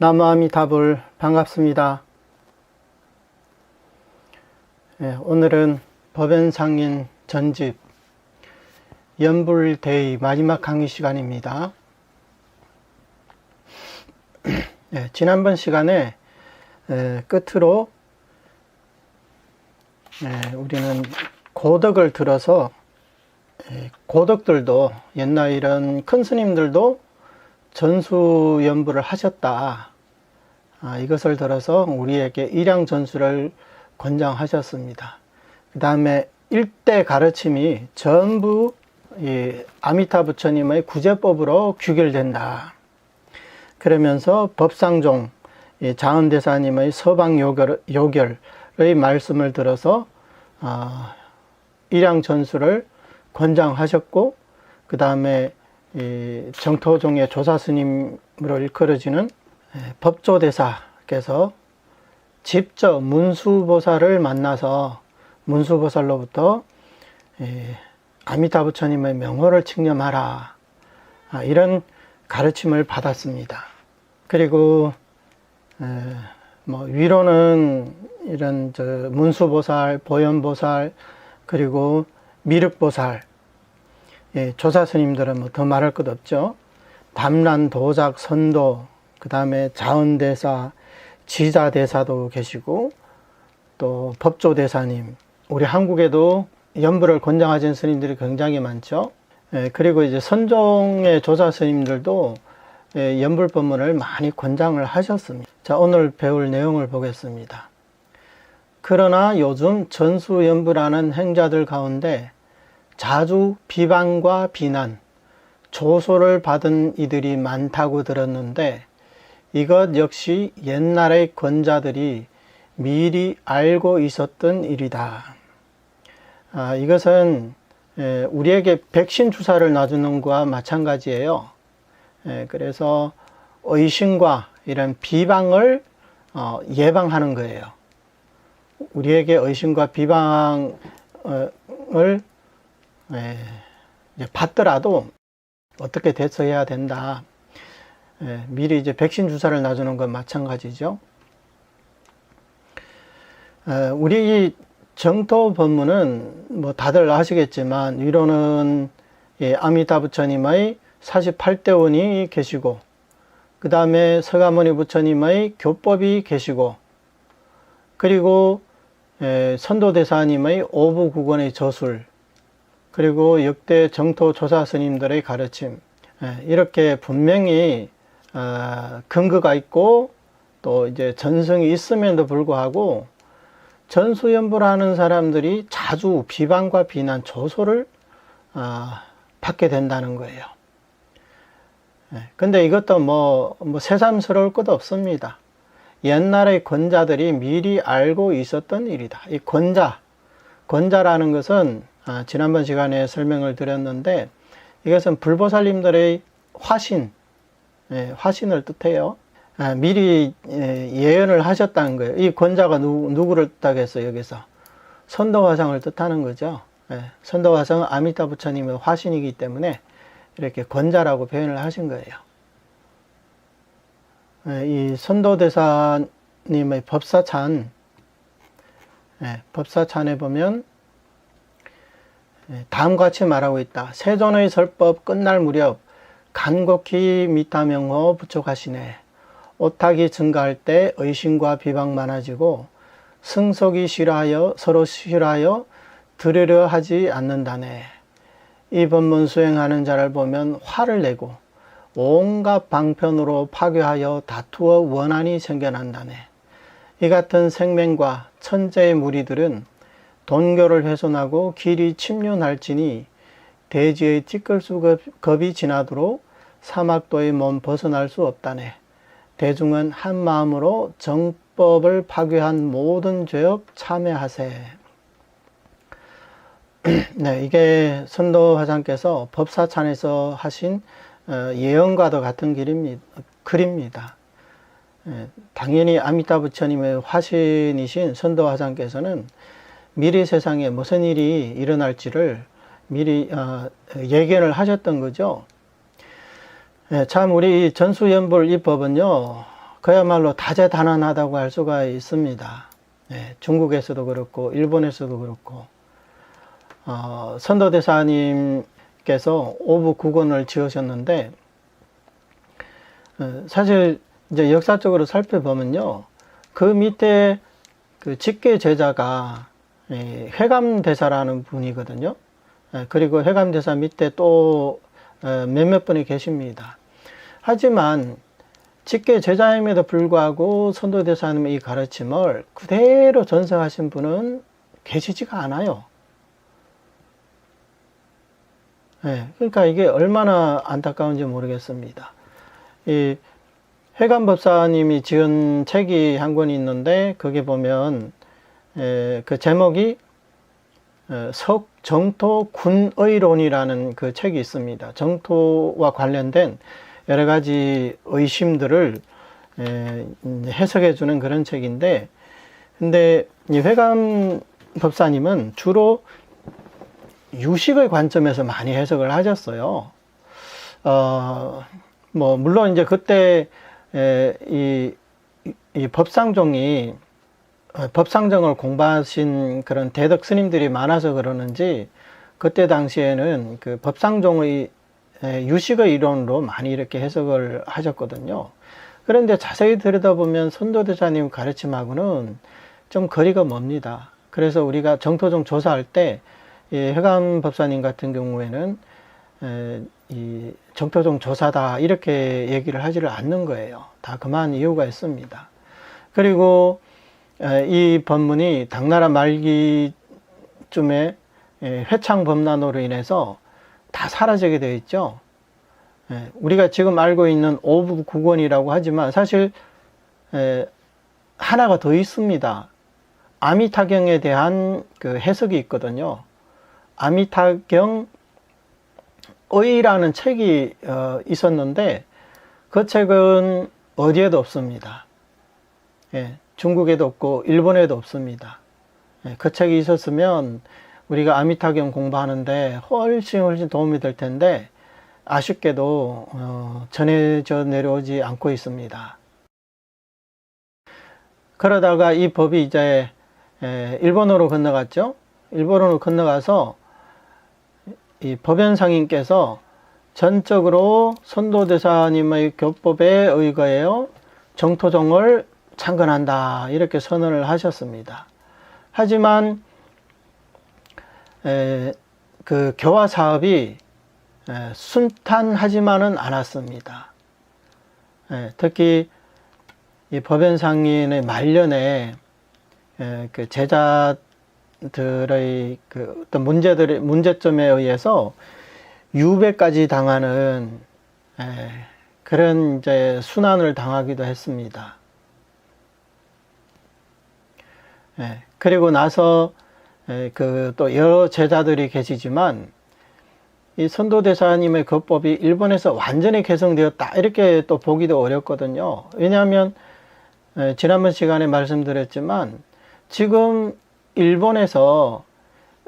나무아미타불 반갑습니다. 오늘은 법연상인 전집 연불대의 마지막 강의 시간입니다. 지난번 시간에 끝으로 우리는 고덕을 들어서 고덕들도 옛날 이런 큰 스님들도 전수연불을 하셨다. 이것을 들어서 우리에게 일양전수를 권장하셨습니다. 그 다음에 일대 가르침이 전부 아미타 부처님의 구제법으로 규결된다. 그러면서 법상종 자은대사님의 서방요결의 말씀을 들어서 일양전수를 권장하셨고, 그 다음에 정토종의 조사스님으로 일컬어지는 법조대사께서 직접 문수보살을 만나서 문수보살로부터 아미타 부처님의 명호를 칭념하라, 이런 가르침을 받았습니다. 그리고 위로는 이런 문수보살, 보현보살, 그리고 미륵보살, 조사스님들은 더 말할 것 없죠. 담란, 도작, 선도, 그 다음에 자은대사, 지자대사도 계시고, 또 법조대사님, 우리 한국에도 연불을 권장하신 스님들이 굉장히 많죠. 그리고 이제 선종의 조사스님들도 연불법문을 많이 권장을 하셨습니다. 자, 오늘 배울 내용을 보겠습니다. 그러나 요즘 전수연불하는 행자들 가운데 자주 비방과 비난, 조소를 받은 이들이 많다고 들었는데, 이것 역시 옛날의 권자들이 미리 알고 있었던 일이다. 이것은 우리에게 백신 주사를 놔주는 것과 마찬가지예요. 그래서 의심과 이런 비방을 예방하는 거예요. 우리에게 의심과 비방을 받더라도 어떻게 대처해야 된다. 미리 이제 백신 주사를 놔주는 건 마찬가지죠. 우리 정토 법문은 다들 아시겠지만, 위로는 아미타 부처님의 48대원이 계시고, 그 다음에 서가모니 부처님의 교법이 계시고, 그리고 선도대사님의 오부구건의 저술, 그리고 역대 정토 조사 스님들의 가르침, 이렇게 분명히 근거가 있고 또 이제 전성이 있음에도 불구하고 전수연불하는 사람들이 자주 비방과 비난, 조소를 받게 된다는 거예요. 근데 이것도 새삼스러울 것도 없습니다. 옛날의 권자들이 미리 알고 있었던 일이다. 이 권자라는 것은 지난번 시간에 설명을 드렸는데, 이것은 불보살님들의 화신을 뜻해요. 미리 예언을 하셨다는 거예요. 이 권자가 누구를 뜻하겠어요? 여기서 선도화상을 뜻하는 거죠. 선도화상은 아미타 부처님의 화신이기 때문에 이렇게 권자라고 표현을 하신 거예요. 이 선도대사님의 법사찬에 보면 다음과 같이 말하고 있다. 세존의 설법 끝날 무렵 간곡히 미타명호 부촉하시네. 오탁이 증가할 때 의심과 비방 많아지고 승속이 싫어하여 서로 싫어하여 들으려 하지 않는다네. 이 법문 수행하는 자를 보면 화를 내고 온갖 방편으로 파괴하여 다투어 원한이 생겨난다네. 이 같은 생명과 천재의 무리들은 돈교를 훼손하고 길이 침륜할지니 대지의 티끌수겁이 지나도록 사막도의 몸 벗어날 수 없다네. 대중은 한 마음으로 정법을 파괴한 모든 죄업 참회하세. 네, 이게 선도화상께서 법사찬에서 하신 예언과도 같은 글입니다. 당연히 아미타 부처님의 화신이신 선도화상께서는 미래 세상에 무슨 일이 일어날지를 미리 예견을 하셨던 거죠. 참 우리 전수연불 이 법은요, 그야말로 다재다능하다고 할 수가 있습니다. 중국에서도 그렇고 일본에서도 그렇고 선도대사님께서 오부국원을 지으셨는데 사실 이제 역사적으로 살펴보면요, 그 밑에 그 직계 제자가 회감대사라는 분이거든요. 그리고 회감대사 밑에 또 몇몇 분이 계십니다. 하지만 직계 제자임에도 불구하고 선도대사님의 이 가르침을 그대로 전승하신 분은 계시지가 않아요. 그러니까 이게 얼마나 안타까운지 모르겠습니다. 이 회감법사님이 지은 책이 한 권이 있는데, 거기 보면 그 제목이 정토군의론이라는 그 책이 있습니다. 정토와 관련된 여러 가지 의심들을 해석해 주는 그런 책인데, 근데 이 회감 법사님은 주로 유식의 관점에서 많이 해석을 하셨어요. 뭐 물론 이제 그때 이 법상정을 공부하신 그런 대덕 스님들이 많아서 그러는지, 그때 당시에는 그 법상종의 유식의 이론으로 많이 이렇게 해석을 하셨거든요. 그런데 자세히 들여다보면 선도대사님 가르침하고는 좀 거리가 멉니다. 그래서 우리가 정토종 조사할 때 회감 법사님 같은 경우에는 이 정토종 조사다 이렇게 얘기를 하지를 않는 거예요. 다 그만 이유가 있습니다. 그리고 이 법문이 당나라 말기쯤에 회창범란으로 인해서 다 사라지게 되어 있죠. 우리가 지금 알고 있는 오부국원이라고 하지만 사실 하나가 더 있습니다. 아미타경에 대한 그 해석이 있거든요. 아미타경 의라는 책이 있었는데, 그 책은 어디에도 없습니다. 중국에도 없고 일본에도 없습니다. 그 책이 있었으면 우리가 아미타경 공부하는데 훨씬 도움이 될 텐데, 아쉽게도 전해져 내려오지 않고 있습니다. 그러다가 이 법이 이제 일본어로 건너갔죠. 일본어로 건너가서 이 법연상인께서 전적으로 선도대사님의 교법에 의거하여 정토종을 창건한다 이렇게 선언을 하셨습니다. 하지만 그 교화 사업이 순탄하지만은 않았습니다. 특히 이 법연상인의 말년에 그 제자들의 그 어떤 문제점에 의해서 유배까지 당하는 그런 이제 순환을 당하기도 했습니다. 그리고 나서 그 또 여러 제자들이 계시지만 이 선도대사님의 거법이 일본에서 완전히 개성되었다 이렇게 또 보기도 어렵거든요. 왜냐하면 지난번 시간에 말씀드렸지만 지금 일본에서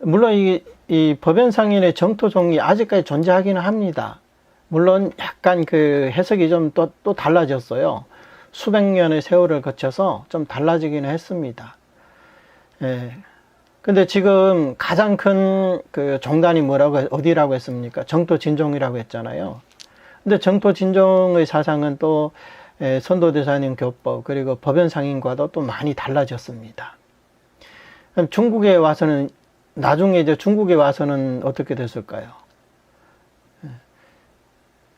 물론 이 법연상인의 정토종이 아직까지 존재하기는 합니다. 물론 약간 그 해석이 좀 또 달라졌어요. 수백 년의 세월을 거쳐서 좀 달라지기는 했습니다. 근데 지금 가장 큰 그 종단이 어디라고 했습니까? 정토진종이라고 했잖아요. 근데 정토진종의 사상은 또 선도대사님 교법 그리고 법연상인과도 또 많이 달라졌습니다. 중국에 와서는 나중에 이제 중국에 와서는 어떻게 됐을까요?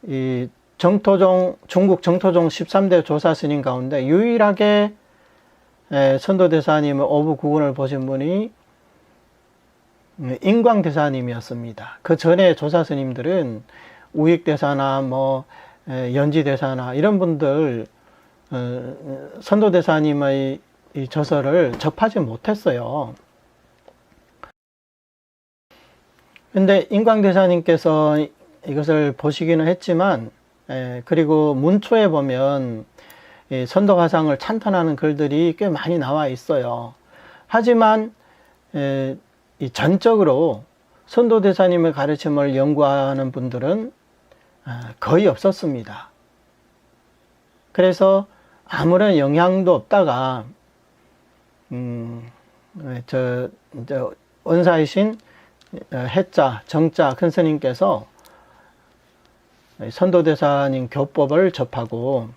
이 중국 정토종 13대 조사 스님 가운데 유일하게 선도대사님의 오부국원을 보신 분이 인광대사님이었습니다. 그 전에 조사 스님들은 우익대사나 뭐 연지대사나 이런 분들 선도대사님의 이 저서를 접하지 못했어요. 근데 인광대사님께서 이것을 보시기는 했지만 그리고 문초에 보면 이 선도화상을 찬탄하는 글들이 꽤 많이 나와 있어요. 하지만 이 전적으로 선도대사님의 가르침을 연구하는 분들은 거의 없었습니다. 그래서 아무런 영향도 없다가 이제 원사이신 해자 정자 큰 스님께서 선도대사님 교법을 접하고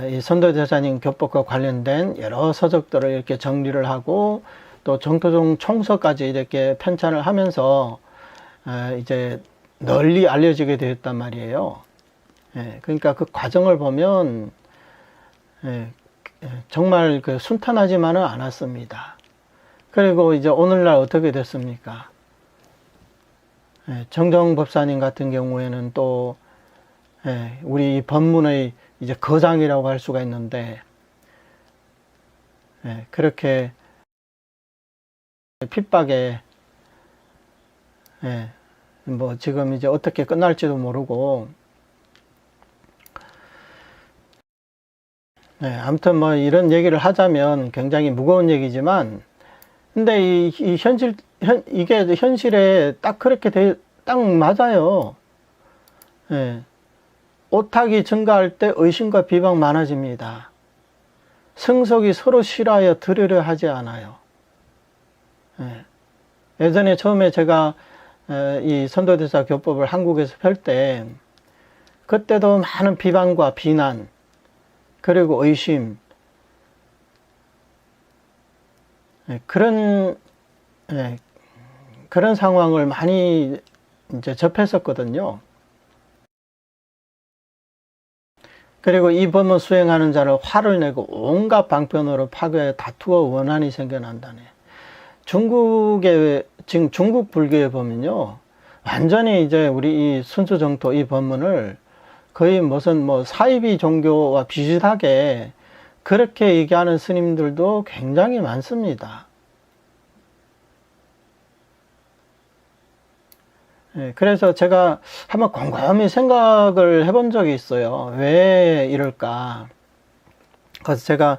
이 선도대사님 교법과 관련된 여러 서적들을 이렇게 정리를 하고 또 정토종 총서까지 이렇게 편찬을 하면서 이제 널리 알려지게 되었단 말이에요. 그러니까 그 과정을 보면 정말 그 순탄하지만은 않았습니다. 그리고 이제 오늘날 어떻게 됐습니까? 정정 법사님 같은 경우에는 또 우리 법문의 이제 거장이라고 할 수가 있는데 그렇게 핍박에 뭐 지금 이제 어떻게 끝날지도 모르고 아무튼 뭐 이런 얘기를 하자면 굉장히 무거운 얘기지만 근데 이 이게 현실에 딱 그렇게 딱 맞아요. 오탁이 증가할 때 의심과 비방 많아집니다. 성석이 서로 싫어하여 들으려 하지 않아요. 예전에 처음에 제가 이 선도대사 교법을 한국에서 펼 때 그때도 많은 비방과 비난 그리고 의심 그런 상황을 많이 이제 접했었거든요. 그리고 이 법문 수행하는 자를 화를 내고 온갖 방편으로 파괴해 다투어 원한이 생겨난다네. 지금 중국 불교에 보면요. 완전히 이제 우리 이 순수정토 이 법문을 거의 무슨 뭐 사이비 종교와 비슷하게 그렇게 얘기하는 스님들도 굉장히 많습니다. 그래서 제가 한번 곰곰이 생각을 해본 적이 있어요. 왜 이럴까? 그래서 제가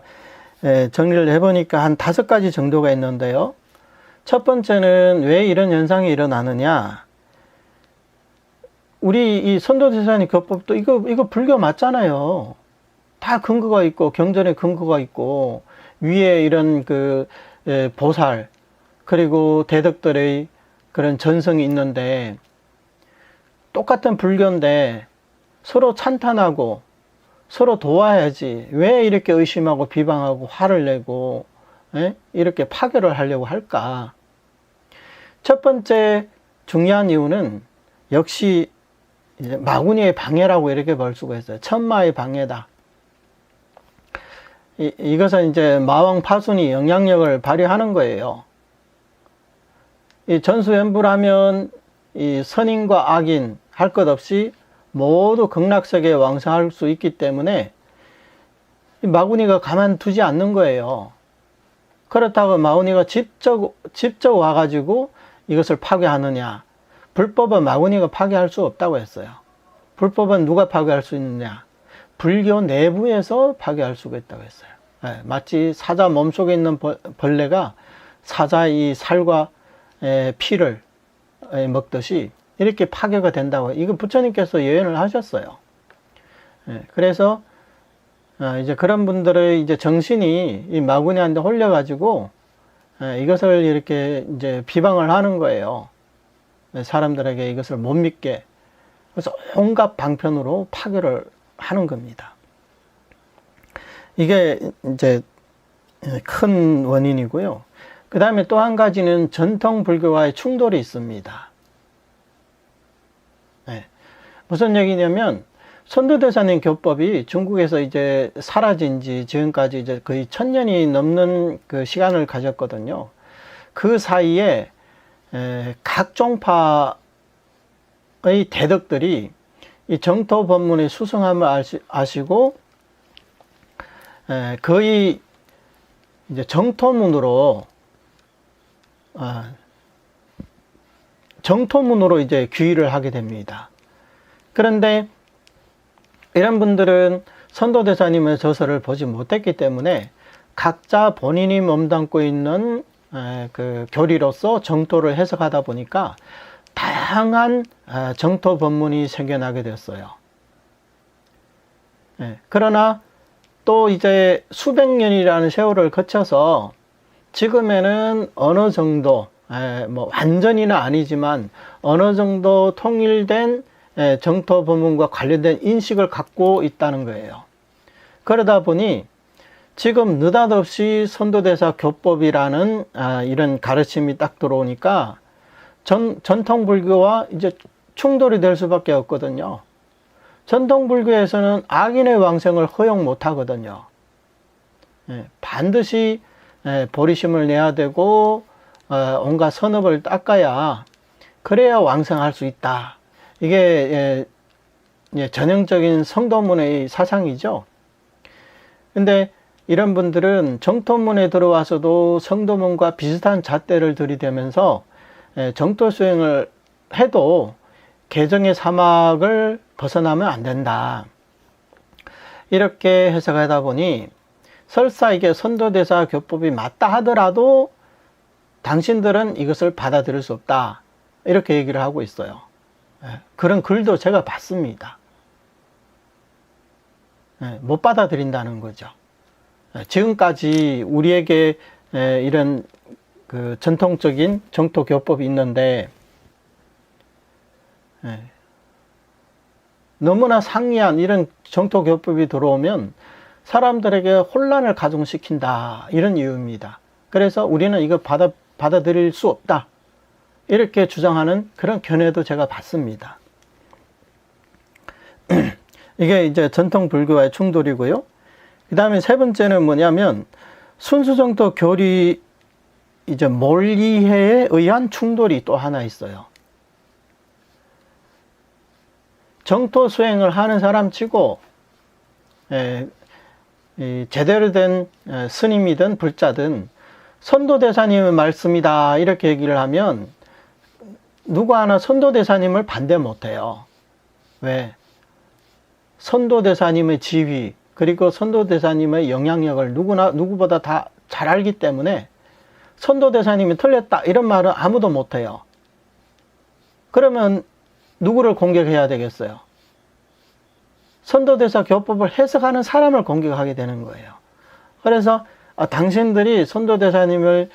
정리를 해보니까 한 5가지 정도가 있는데요. 첫 번째는 왜 이런 현상이 일어나느냐? 우리 이 선도대사님 교법도 이거 불교 맞잖아요. 다 근거가 있고 경전에 근거가 있고 위에 이런 그 보살 그리고 대덕들의 그런 전성이 있는데 똑같은 불교인데 서로 찬탄하고 서로 도와야지 왜 이렇게 의심하고 비방하고 화를 내고 이렇게 파괴를 하려고 할까? 첫 번째 중요한 이유는 역시 이제 마구니의 방해라고 이렇게 볼 수가 있어요. 천마의 방해다. 이것은 이제 마왕 파순이 영향력을 발휘하는 거예요. 이 전수연불하면 이 선인과 악인 할 것 없이 모두 극락세계에 왕성할 수 있기 때문에 이 마구니가 가만두지 않는 거예요. 그렇다고 마구니가 직접 와가지고 이것을 파괴하느냐? 불법은 마구니가 파괴할 수 없다고 했어요. 불법은 누가 파괴할 수 있느냐? 불교 내부에서 파괴할 수가 있다고 했어요. 마치 사자 몸속에 있는 벌레가 사자의 이 살과 피를 먹듯이 이렇게 파괴가 된다고 이거 부처님께서 예언을 하셨어요. 그래서 이제 그런 분들의 이제 정신이 이 마구니한테 홀려가지고 이것을 이렇게 이제 비방을 하는 거예요. 사람들에게 이것을 못 믿게. 그래서 온갖 방편으로 파괴를 하는 겁니다. 이게 이제 큰 원인이고요. 그 다음에 또 한 가지는 전통 불교와의 충돌이 있습니다. 무슨 얘기냐면 선도대사님 교법이 중국에서 이제 사라진 지 지금까지 이제 거의 1000년이 넘는 그 시간을 가졌거든요. 그 사이에 각 종파의 대덕들이 이 정토 법문의 수승함을 아시고 거의 이제 정토문으로 이제 귀의를 하게 됩니다. 그런데 이런 분들은 선도대사님의 저서를 보지 못했기 때문에 각자 본인이 몸담고 있는 그 교리로서 정토를 해석하다 보니까 다양한 정토 법문이 생겨나게 됐어요. 그러나 또 이제 수백 년이라는 세월을 거쳐서 지금에는 어느 정도, 뭐 완전히는 아니지만 어느 정도 통일된 정토 법문과 관련된 인식을 갖고 있다는 거예요. 그러다 보니 지금 느닷없이 선도대사 교법이라는 이런 가르침이 딱 들어오니까 전통 불교와 이제 충돌이 될 수밖에 없거든요. 전통 불교에서는 악인의 왕생을 허용 못 하거든요. 반드시 보리심을 내야 되고 온갖 선업을 닦아야 그래야 왕생할 수 있다. 이게 전형적인 성도문의 사상이죠. 근데 이런 분들은 정토문에 들어와서도 성도문과 비슷한 잣대를 들이대면서 정토 수행을 해도 개정의 사막을 벗어나면 안 된다. 이렇게 해석하다 보니 설사 이게 선도대사 교법이 맞다 하더라도 당신들은 이것을 받아들일 수 없다. 이렇게 얘기를 하고 있어요. 그런 글도 제가 봤습니다. 못 받아들인다는 거죠. 지금까지 우리에게 이런 그 전통적인 정토 교법이 있는데 너무나 상이한 이런 정토 교법이 들어오면 사람들에게 혼란을 가중시킨다, 이런 이유입니다. 그래서 우리는 이거 받아들일 수 없다, 이렇게 주장하는 그런 견해도 제가 봤습니다. 이게 이제 전통 불교와의 충돌이고요. 그 다음에 세 번째는 뭐냐면 순수정토 교리 이제 몰이해에 의한 충돌이 또 하나 있어요. 정토 수행을 하는 사람 치고 제대로 된 스님이든 불자든 선도대사님의 말씀이다 이렇게 얘기를 하면 누구 하나 선도대사님을 반대 못해요. 왜? 선도대사님의 지위 그리고 선도대사님의 영향력을 누구보다 다 잘 알기 때문에 선도대사님이 틀렸다 이런 말은 아무도 못해요. 그러면 누구를 공격해야 되겠어요? 선도대사 교법을 해석하는 사람을 공격하게 되는 거예요. 그래서 당신들이 선도대사님의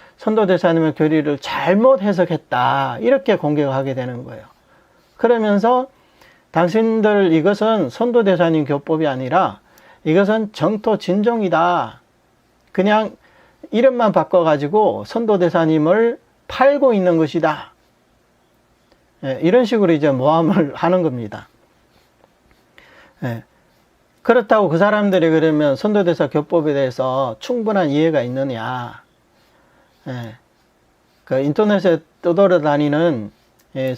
교리를 잘못 해석했다 이렇게 공격하게 되는 거예요. 그러면서 당신들 이것은 선도대사님 교법이 아니라 이것은 정토 진종이다. 그냥 이름만 바꿔가지고 선도대사님을 팔고 있는 것이다. 이런 식으로 이제 모함을 하는 겁니다. 그렇다고 그 사람들이 그러면 선도대사 교법에 대해서 충분한 이해가 있느냐. 그 인터넷에 떠돌아다니는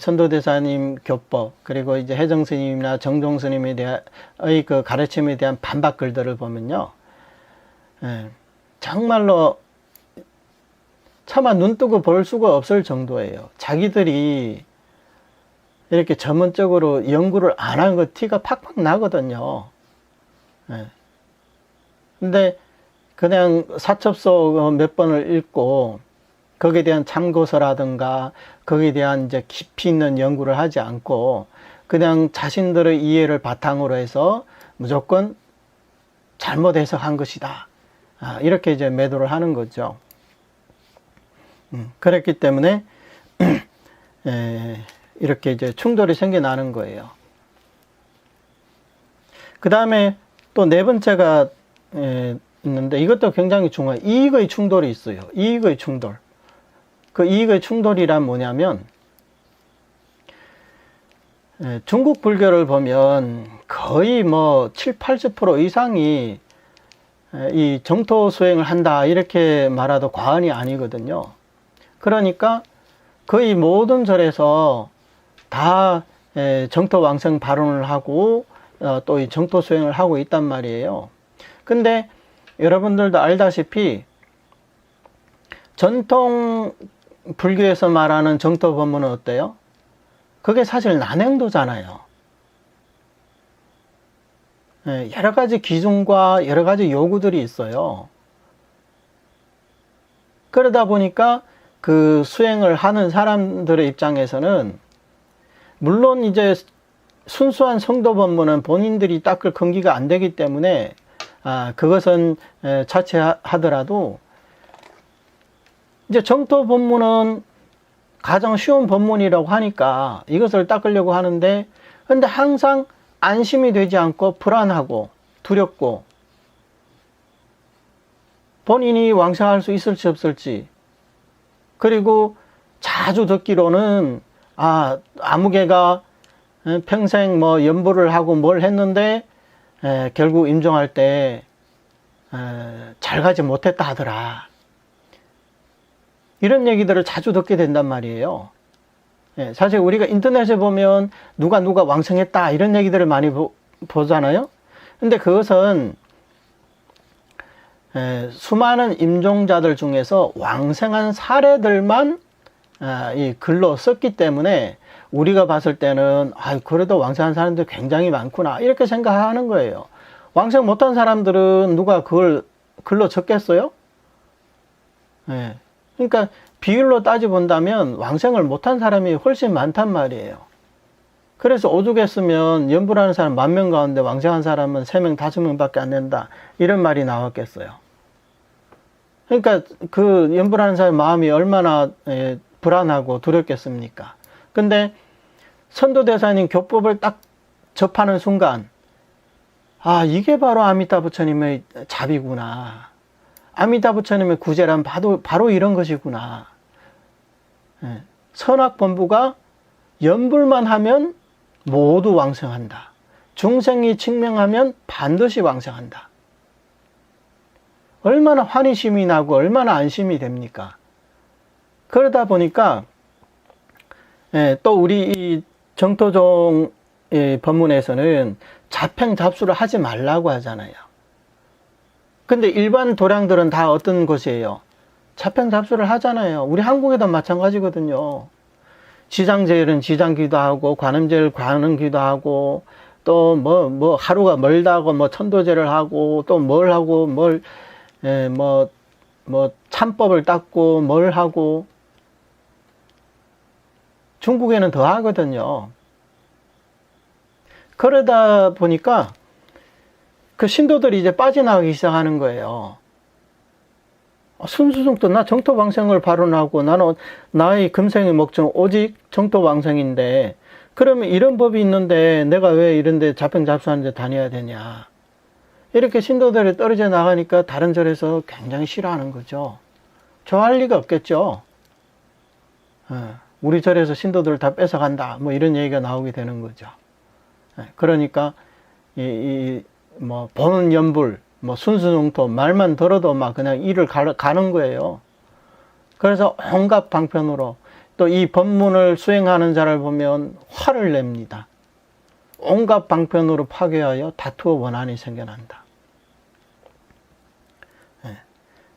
선도대사님 교법, 그리고 이제 해정스님이나 정종스님에 대한 그 가르침에 대한 반박 글들을 보면요. 정말로 차마 눈 뜨고 볼 수가 없을 정도예요. 자기들이 이렇게 전문적으로 연구를 안 한 거 티가 팍팍 나거든요. 근데 그냥 사첩서 몇 번을 읽고 거기에 대한 참고서라든가 거기에 대한 이제 깊이 있는 연구를 하지 않고 그냥 자신들의 이해를 바탕으로 해서 무조건 잘못 해석한 것이다. 이렇게 이제 매도를 하는 거죠. 그렇기 때문에 이렇게 이제 충돌이 생겨나는 거예요. 그 다음에 또 네 번째가 있는데 이것도 굉장히 중요해요. 이익의 충돌이 있어요. 이익의 충돌. 그 이익의 충돌이란 뭐냐면 중국 불교를 보면 거의 뭐 7, 80% 이상이 이 정토 수행을 한다 이렇게 말해도 과언이 아니거든요. 그러니까 거의 모든 절에서 다 정토 왕생 발언을 하고 또 이 정토 수행을 하고 있단 말이에요. 근데 여러분들도 알다시피 전통 불교에서 말하는 정토 법문은 어때요? 그게 사실 난행도잖아요. 여러 가지 기준과 여러 가지 요구들이 있어요. 그러다 보니까 그 수행을 하는 사람들의 입장에서는 물론 이제 순수한 성도 법문은 본인들이 닦을 근기가 안 되기 때문에 그것은 자체하더라도 이제 정토 법문은 가장 쉬운 법문이라고 하니까 이것을 닦으려고 하는데, 근데 항상 안심이 되지 않고 불안하고 두렵고, 본인이 왕성할 수 있을지 없을지, 그리고 자주 듣기로는 아무개가 평생 뭐 연부를 하고 뭘 했는데 결국 임종할 때 잘 가지 못했다 하더라, 이런 얘기들을 자주 듣게 된단 말이에요. 사실 우리가 인터넷에 보면 누가 왕성했다 이런 얘기들을 많이 보잖아요. 근데 그것은 수많은 임종자들 중에서 왕성한 사례들만 이 글로 썼기 때문에 우리가 봤을 때는 그래도 왕성한 사람들 굉장히 많구나 이렇게 생각하는 거예요. 왕성 못한 사람들은 누가 그걸 글로 적겠어요? 그러니까 비율로 따져본다면 왕생을 못한 사람이 훨씬 많단 말이에요. 그래서 오죽했으면 연불하는 사람 10,000명 가운데 왕생한 사람은 3명, 5명밖에 안 된다 이런 말이 나왔겠어요. 그러니까 그 연불하는 사람 마음이 얼마나 불안하고 두렵겠습니까? 근데 선도대사님 교법을 딱 접하는 순간 이게 바로 아미타 부처님의 자비구나, 아미타 부처님의 구제란 바로 이런 것이구나. 선악본부가 연불만 하면 모두 왕성한다, 중생이 증명하면 반드시 왕성한다. 얼마나 환희심이 나고 얼마나 안심이 됩니까? 그러다 보니까 또 우리 이 정토종 법문에서는 자평잡수를 하지 말라고 하잖아요. 근데 일반 도량들은 다 어떤 것이에요? 자평잡수를 하잖아요. 우리 한국에도 마찬가지거든요. 지장제일은 지장기도 하고, 관음제일 관음기도 하고, 또 뭐 하루가 멀다고 뭐 천도제를 하고, 또 뭘 하고, 참법을 닦고 뭘 하고. 중국에는 더 하거든요. 그러다 보니까 그 신도들이 이제 빠져나가기 시작하는 거예요. 순수성도 나 정토방생을 발언하고 나는 나의 금생의 목적 오직 정토방생인데, 그러면 이런 법이 있는데 내가 왜 이런데 자평잡수하는 데 다녀야 되냐, 이렇게 신도들이 떨어져 나가니까 다른 절에서 굉장히 싫어하는 거죠. 좋아할 리가 없겠죠. 우리 절에서 신도들 다 뺏어간다 뭐 이런 얘기가 나오게 되는 거죠. 그러니까 뭐 보는 연불, 뭐 순수능토 말만 들어도 막 그냥 이를 가는 거예요. 그래서 온갖 방편으로 또 이 법문을 수행하는 자를 보면 화를 냅니다. 온갖 방편으로 파괴하여 다투어 원한이 생겨난다.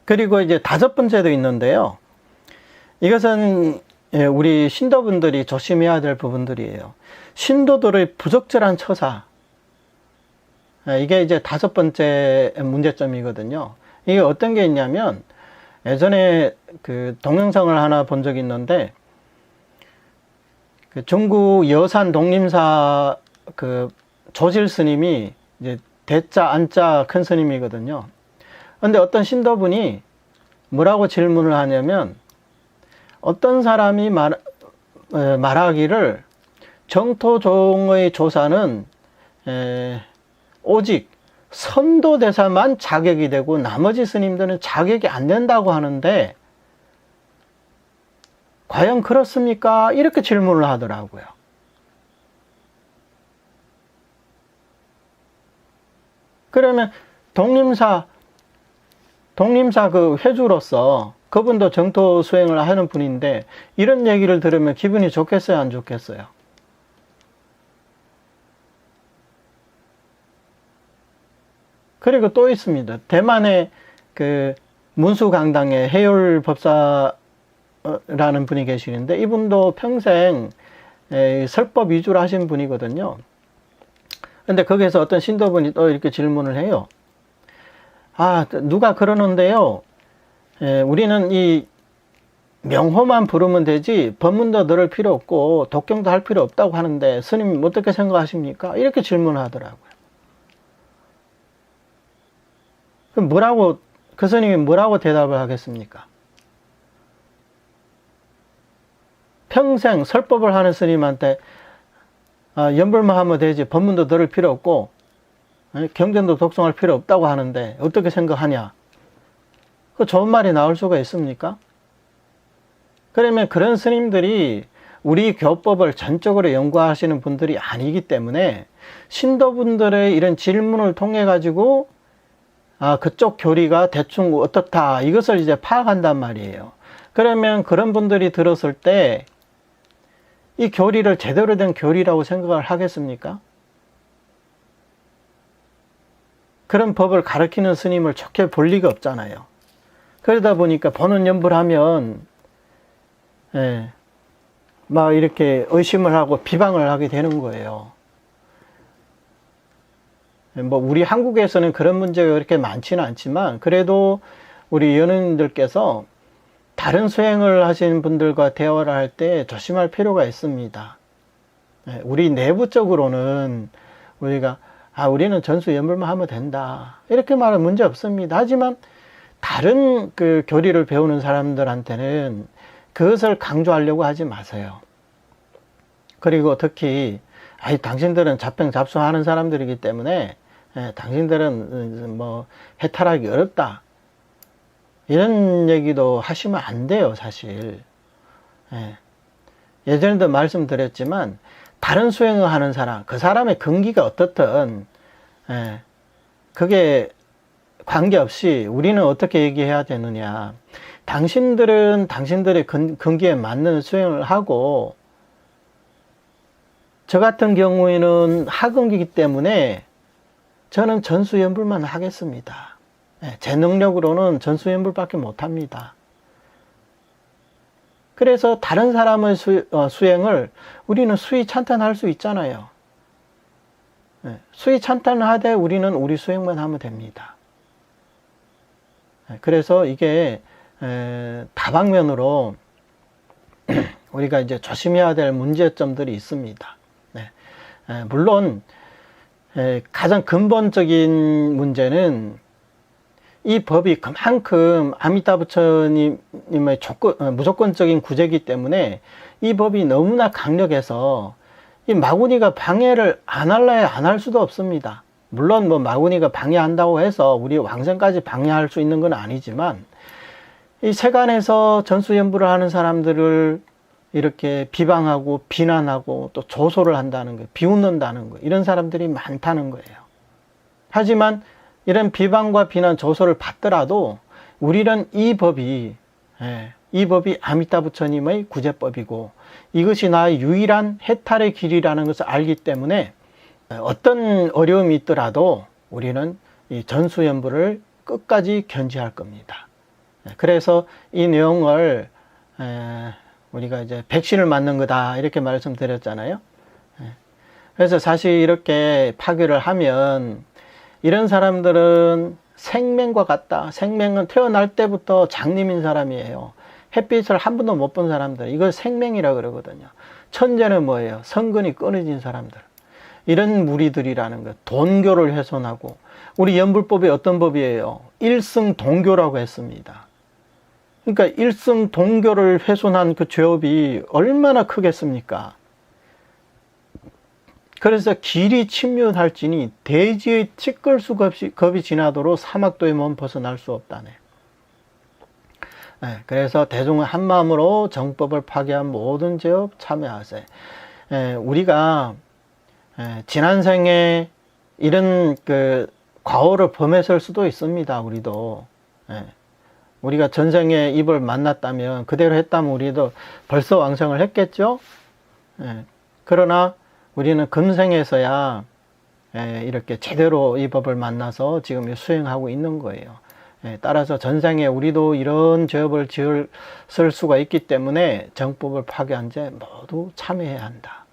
그리고 이제 5번째도 있는데요. 이것은 우리 신도분들이 조심해야 될 부분들이에요. 신도들의 부적절한 처사. 이게 이제 5번째 문제점이거든요. 이게 어떤 게 있냐면, 예전에 그 동영상을 하나 본 적이 있는데, 그 중국 여산 독림사 그 조실 스님이 이제 대자 안자 큰 스님이거든요. 근데 어떤 신도분이 뭐라고 질문을 하냐면, 어떤 사람이 말하기를 정토종의 조사는 오직 선도대사만 자격이 되고 나머지 스님들은 자격이 안 된다고 하는데 과연 그렇습니까? 이렇게 질문을 하더라고요. 그러면 독림사 그 회주로서 그분도 정토 수행을 하는 분인데 이런 얘기를 들으면 기분이 좋겠어요, 안 좋겠어요? 그리고 또 있습니다. 대만의 그 문수강당의 해율 법사라는 분이 계시는데 이분도 평생 설법 위주로 하신 분이거든요. 근데 거기에서 어떤 신도분이 또 이렇게 질문을 해요. 누가 그러는데요. 우리는 이 명호만 부르면 되지 법문도 넣을 필요 없고 독경도 할 필요 없다고 하는데 스님 어떻게 생각하십니까? 이렇게 질문하더라고요. 그럼 뭐라고, 그 스님이 뭐라고 대답을 하겠습니까? 평생 설법을 하는 스님한테 연불만 하면 되지 법문도 들을 필요 없고 경전도 독송할 필요 없다고 하는데 어떻게 생각하냐? 그 좋은 말이 나올 수가 있습니까? 그러면 그런 스님들이 우리 교법을 전적으로 연구하시는 분들이 아니기 때문에 신도분들의 이런 질문을 통해 가지고 그쪽 교리가 대충 어떻다 이것을 이제 파악한단 말이에요. 그러면 그런 분들이 들었을 때 이 교리를 제대로 된 교리라고 생각을 하겠습니까? 그런 법을 가르치는 스님을 좋게 볼 리가 없잖아요. 그러다 보니까 보는 연불하면 막 이렇게 의심을 하고 비방을 하게 되는 거예요. 뭐 우리 한국에서는 그런 문제가 그렇게 많지는 않지만 그래도 우리 연예인들께서 다른 수행을 하시는 분들과 대화를 할 때 조심할 필요가 있습니다. 우리 내부적으로는 우리가 우리는 전수연불만 하면 된다 이렇게 말하면 문제 없습니다. 하지만 다른 그 교리를 배우는 사람들한테는 그것을 강조하려고 하지 마세요. 그리고 특히 당신들은 잡생잡수하는 사람들이기 때문에 당신들은 뭐 해탈하기 어렵다 이런 얘기도 하시면 안 돼요. 사실 예전에도 말씀드렸지만 다른 수행을 하는 사람, 그 사람의 근기가 어떻든 그게 관계없이 우리는 어떻게 얘기해야 되느냐, 당신들은 당신들의 근기에 맞는 수행을 하고 저 같은 경우에는 하근기이기 때문에 저는 전수연불만 하겠습니다. 제 능력으로는 전수연불밖에 못합니다. 그래서 다른 사람의 수행을 우리는 수위 찬탄할 수 있잖아요. 수위 찬탄을 하되 우리는 우리 수행만 하면 됩니다. 그래서 이게 다방면으로 우리가 이제 조심해야 될 문제점들이 있습니다. 물론 가장 근본적인 문제는 이 법이 그만큼 아미타 부처님의 무조건적인 구제이기 때문에 이 법이 너무나 강력해서 이 마구니가 방해를 안 할래야 안 할 수도 없습니다. 물론 뭐 마구니가 방해한다고 해서 우리 왕생까지 방해할 수 있는 건 아니지만 이 세간에서 전수연불을 하는 사람들을 이렇게 비방하고 비난하고 또 조소를 한다는 거, 비웃는다는 거, 이런 사람들이 많다는 거예요. 하지만 이런 비방과 비난, 조소를 받더라도 우리는 이 법이 아미타 부처님의 구제법이고 이것이 나의 유일한 해탈의 길이라는 것을 알기 때문에 어떤 어려움이 있더라도 우리는 이 전수연불을 끝까지 견지할 겁니다. 그래서 이 내용을 우리가 이제 백신을 맞는 거다 이렇게 말씀드렸잖아요. 그래서 사실 이렇게 파괴를 하면 이런 사람들은 생명과 같다. 생명은 태어날 때부터 장님인 사람이에요. 햇빛을 한 번도 못 본 사람들, 이걸 생명이라 그러거든요. 천재는 뭐예요? 성근이 끊어진 사람들. 이런 무리들이라는 것, 돈교를 훼손하고, 우리 연불법이 어떤 법이에요? 일승동교라고 했습니다. 그러니까 일승동교를 훼손한 그 죄업이 얼마나 크겠습니까? 그래서 길이 침륜할지니 대지의 티끌수겁이 지나도록 사막도의 몸 벗어날 수 없다네. 그래서 대중은 한마음으로 정법을 파괴한 모든 죄업 참여하세. 우리가 지난 생에 이런 그 과오를 범했을 수도 있습니다. 우리도 우리가 전생에 입을 만났다면 그대로 했다면 우리도 벌써 왕생을 했겠죠. 그러나 우리는 금생에서야 이렇게 제대로 이 법을 만나서 지금 수행하고 있는 거예요. 따라서 전생에 우리도 이런 죄업을 지을 수가 있기 때문에 정법을 파괴한 죄 모두 참여해야 한다.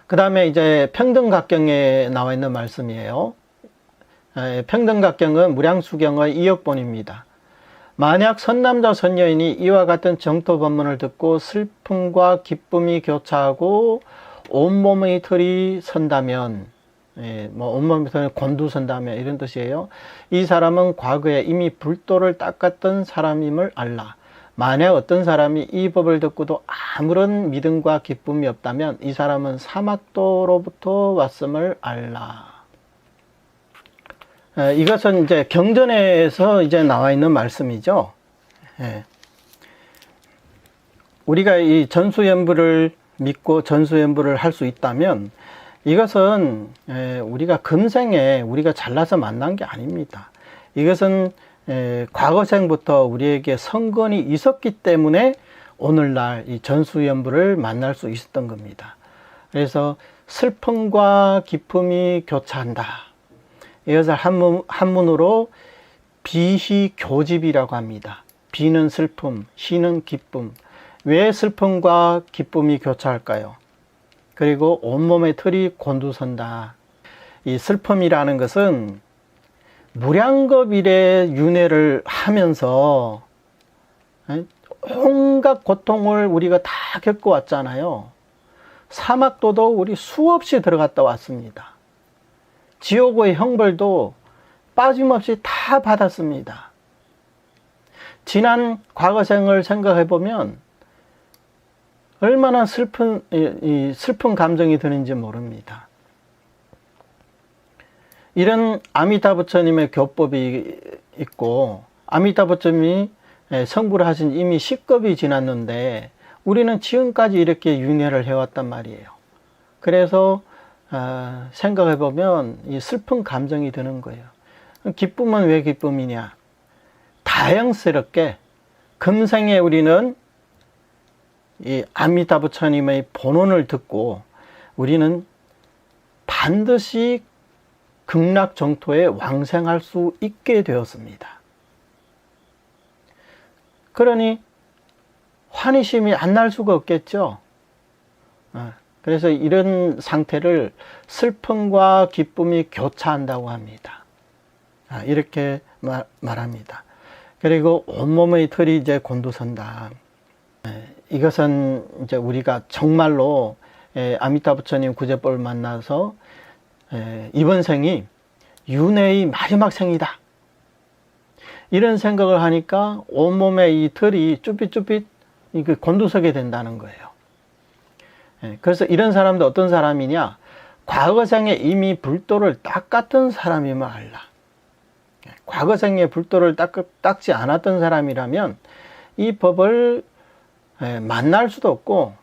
그 다음에 이제 평등각경에 나와 있는 말씀이에요. 평등각경은 무량수경의 2역본입니다. 만약 선남자 선녀인이 이와 같은 정토 법문을 듣고 슬픔과 기쁨이 교차하고 온몸의 털이 선다면, 뭐 온몸의 털이 곤두선다면 이런 뜻이에요. 이 사람은 과거에 이미 불도를 닦았던 사람임을 알라. 만약 어떤 사람이 이 법을 듣고도 아무런 믿음과 기쁨이 없다면 이 사람은 사막도로부터 왔음을 알라. 이것은 이제 경전에서 이제 나와 있는 말씀이죠. 우리가 이 전수연부를 믿고 전수연부를 할 수 있다면 이것은 우리가 금생에 우리가 잘나서 만난 게 아닙니다. 이것은 과거생부터 우리에게 성건이 있었기 때문에 오늘날 이 전수연부를 만날 수 있었던 겁니다. 그래서 슬픔과 기쁨이 교차한다. 이것을 한문으로 비희교집이라고 합니다. 비는 슬픔, 희는 기쁨. 왜 슬픔과 기쁨이 교차할까요? 그리고 온몸의 털이 곤두선다. 이 슬픔이라는 것은 무량겁일의 윤회를 하면서 온갖 고통을 우리가 다 겪어왔잖아요. 사막도도 우리 수없이 들어갔다 왔습니다. 지옥의 형벌도 빠짐없이 다 받았습니다. 지난 과거생을 생각해 보면 얼마나 슬픈 감정이 드는지 모릅니다. 이런 아미타 부처님의 교법이 있고 아미타 부처님이 성불을 하신 이미 10급이 지났는데 우리는 지금까지 이렇게 윤회를 해왔단 말이에요. 그래서 생각해 보면 이 슬픈 감정이 드는 거예요. 기쁨은 왜 기쁨이냐? 다행스럽게 금생에 우리는 이 아미타 부처님의 본원을 듣고 우리는 반드시 극락정토에 왕생할 수 있게 되었습니다. 그러니 환희심이 안 날 수가 없겠죠. 그래서 이런 상태를 슬픔과 기쁨이 교차한다고 합니다. 이렇게 말합니다. 그리고 온몸의 털이 이제 곤두선다. 이것은 이제 우리가 정말로 아미타 부처님 구제법을 만나서 이번 생이 윤회의 마지막 생이다. 이런 생각을 하니까 온몸의 이 털이 쭈삣쭈삣 곤두서게 된다는 거예요. 그래서 이런 사람도 어떤 사람이냐? 과거생에 이미 불도를 닦았던 사람임을 알라. 과거생에 불도를 닦지 않았던 사람이라면 이 법을 만날 수도 없고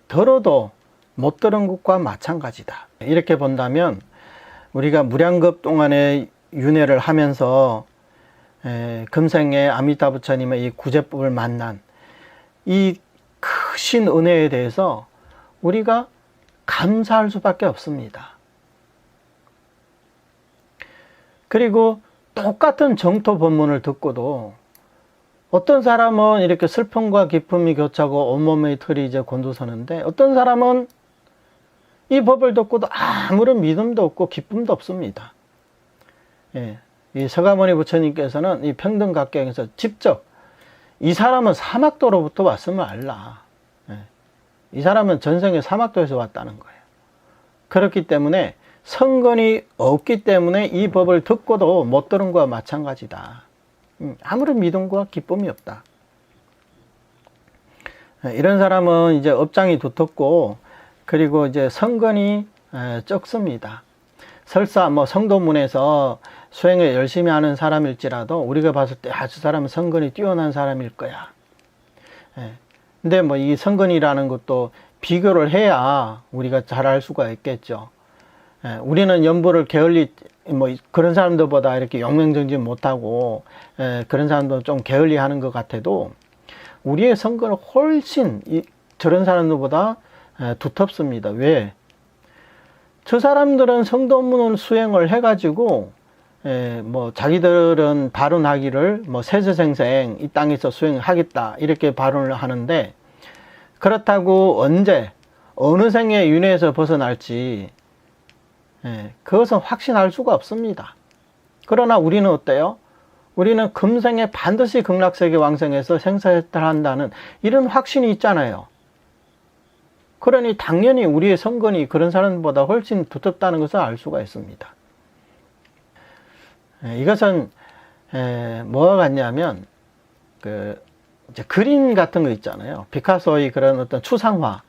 들어도 못 들은 것과 마찬가지다. 이렇게 본다면 우리가 무량겁 동안에 윤회를 하면서 금생에 아미타 부처님의 이 구제법을 만난 이 크신 은혜에 대해서 우리가 감사할 수밖에 없습니다. 그리고 똑같은 정토 법문을 듣고도 어떤 사람은 이렇게 슬픔과 기쁨이 교차고 온몸의 털이 이제 곤두서는데 어떤 사람은 이 법을 듣고도 아무런 믿음도 없고 기쁨도 없습니다. 이 서가모니 부처님께서는 이 평등각경에서 직접 이 사람은 사막도로부터 왔음을 알라. 이 사람은 전생에 사막도에서 왔다는 거예요. 그렇기 때문에 성건이 없기 때문에 이 법을 듣고도 못 들은 것과 마찬가지다. 아무런 믿음과 기쁨이 없다. 이런 사람은 이제 업장이 두텁고 그리고 이제 성건이 적습니다. 설사 뭐 성도문에서 수행을 열심히 하는 사람일지라도 우리가 봤을 때 저 사람은 성건이 뛰어난 사람일 거야. 근데 뭐 이 성건이라는 것도 비교를 해야 우리가 잘 알 수가 있겠죠. 우리는 연보를 게을리 뭐 그런 사람들보다 이렇게 영명정진 못하고 그런 사람도 좀 게을리 하는 것 같아도 우리의 성건은 훨씬 저런 사람들보다 두텁습니다. 왜? 저 사람들은 성도문을 수행을 해가지고 뭐 자기들은 발언하기를 뭐 세세생생 이 땅에서 수행하겠다 이렇게 발언을 하는데 그렇다고 언제 어느 생의 윤회에서 벗어날지 그것은 확신할 수가 없습니다. 그러나 우리는 어때요? 우리는 금생에 반드시 극락세계 왕생해서 생사해탈한다는 이런 확신이 있잖아요. 그러니 당연히 우리의 선건이 그런 사람보다 훨씬 두텁다는 것을 알 수가 있습니다. 이것은 뭐가 같냐면 이제 그림 같은 거 있잖아요. 피카소의 그런 어떤 추상화,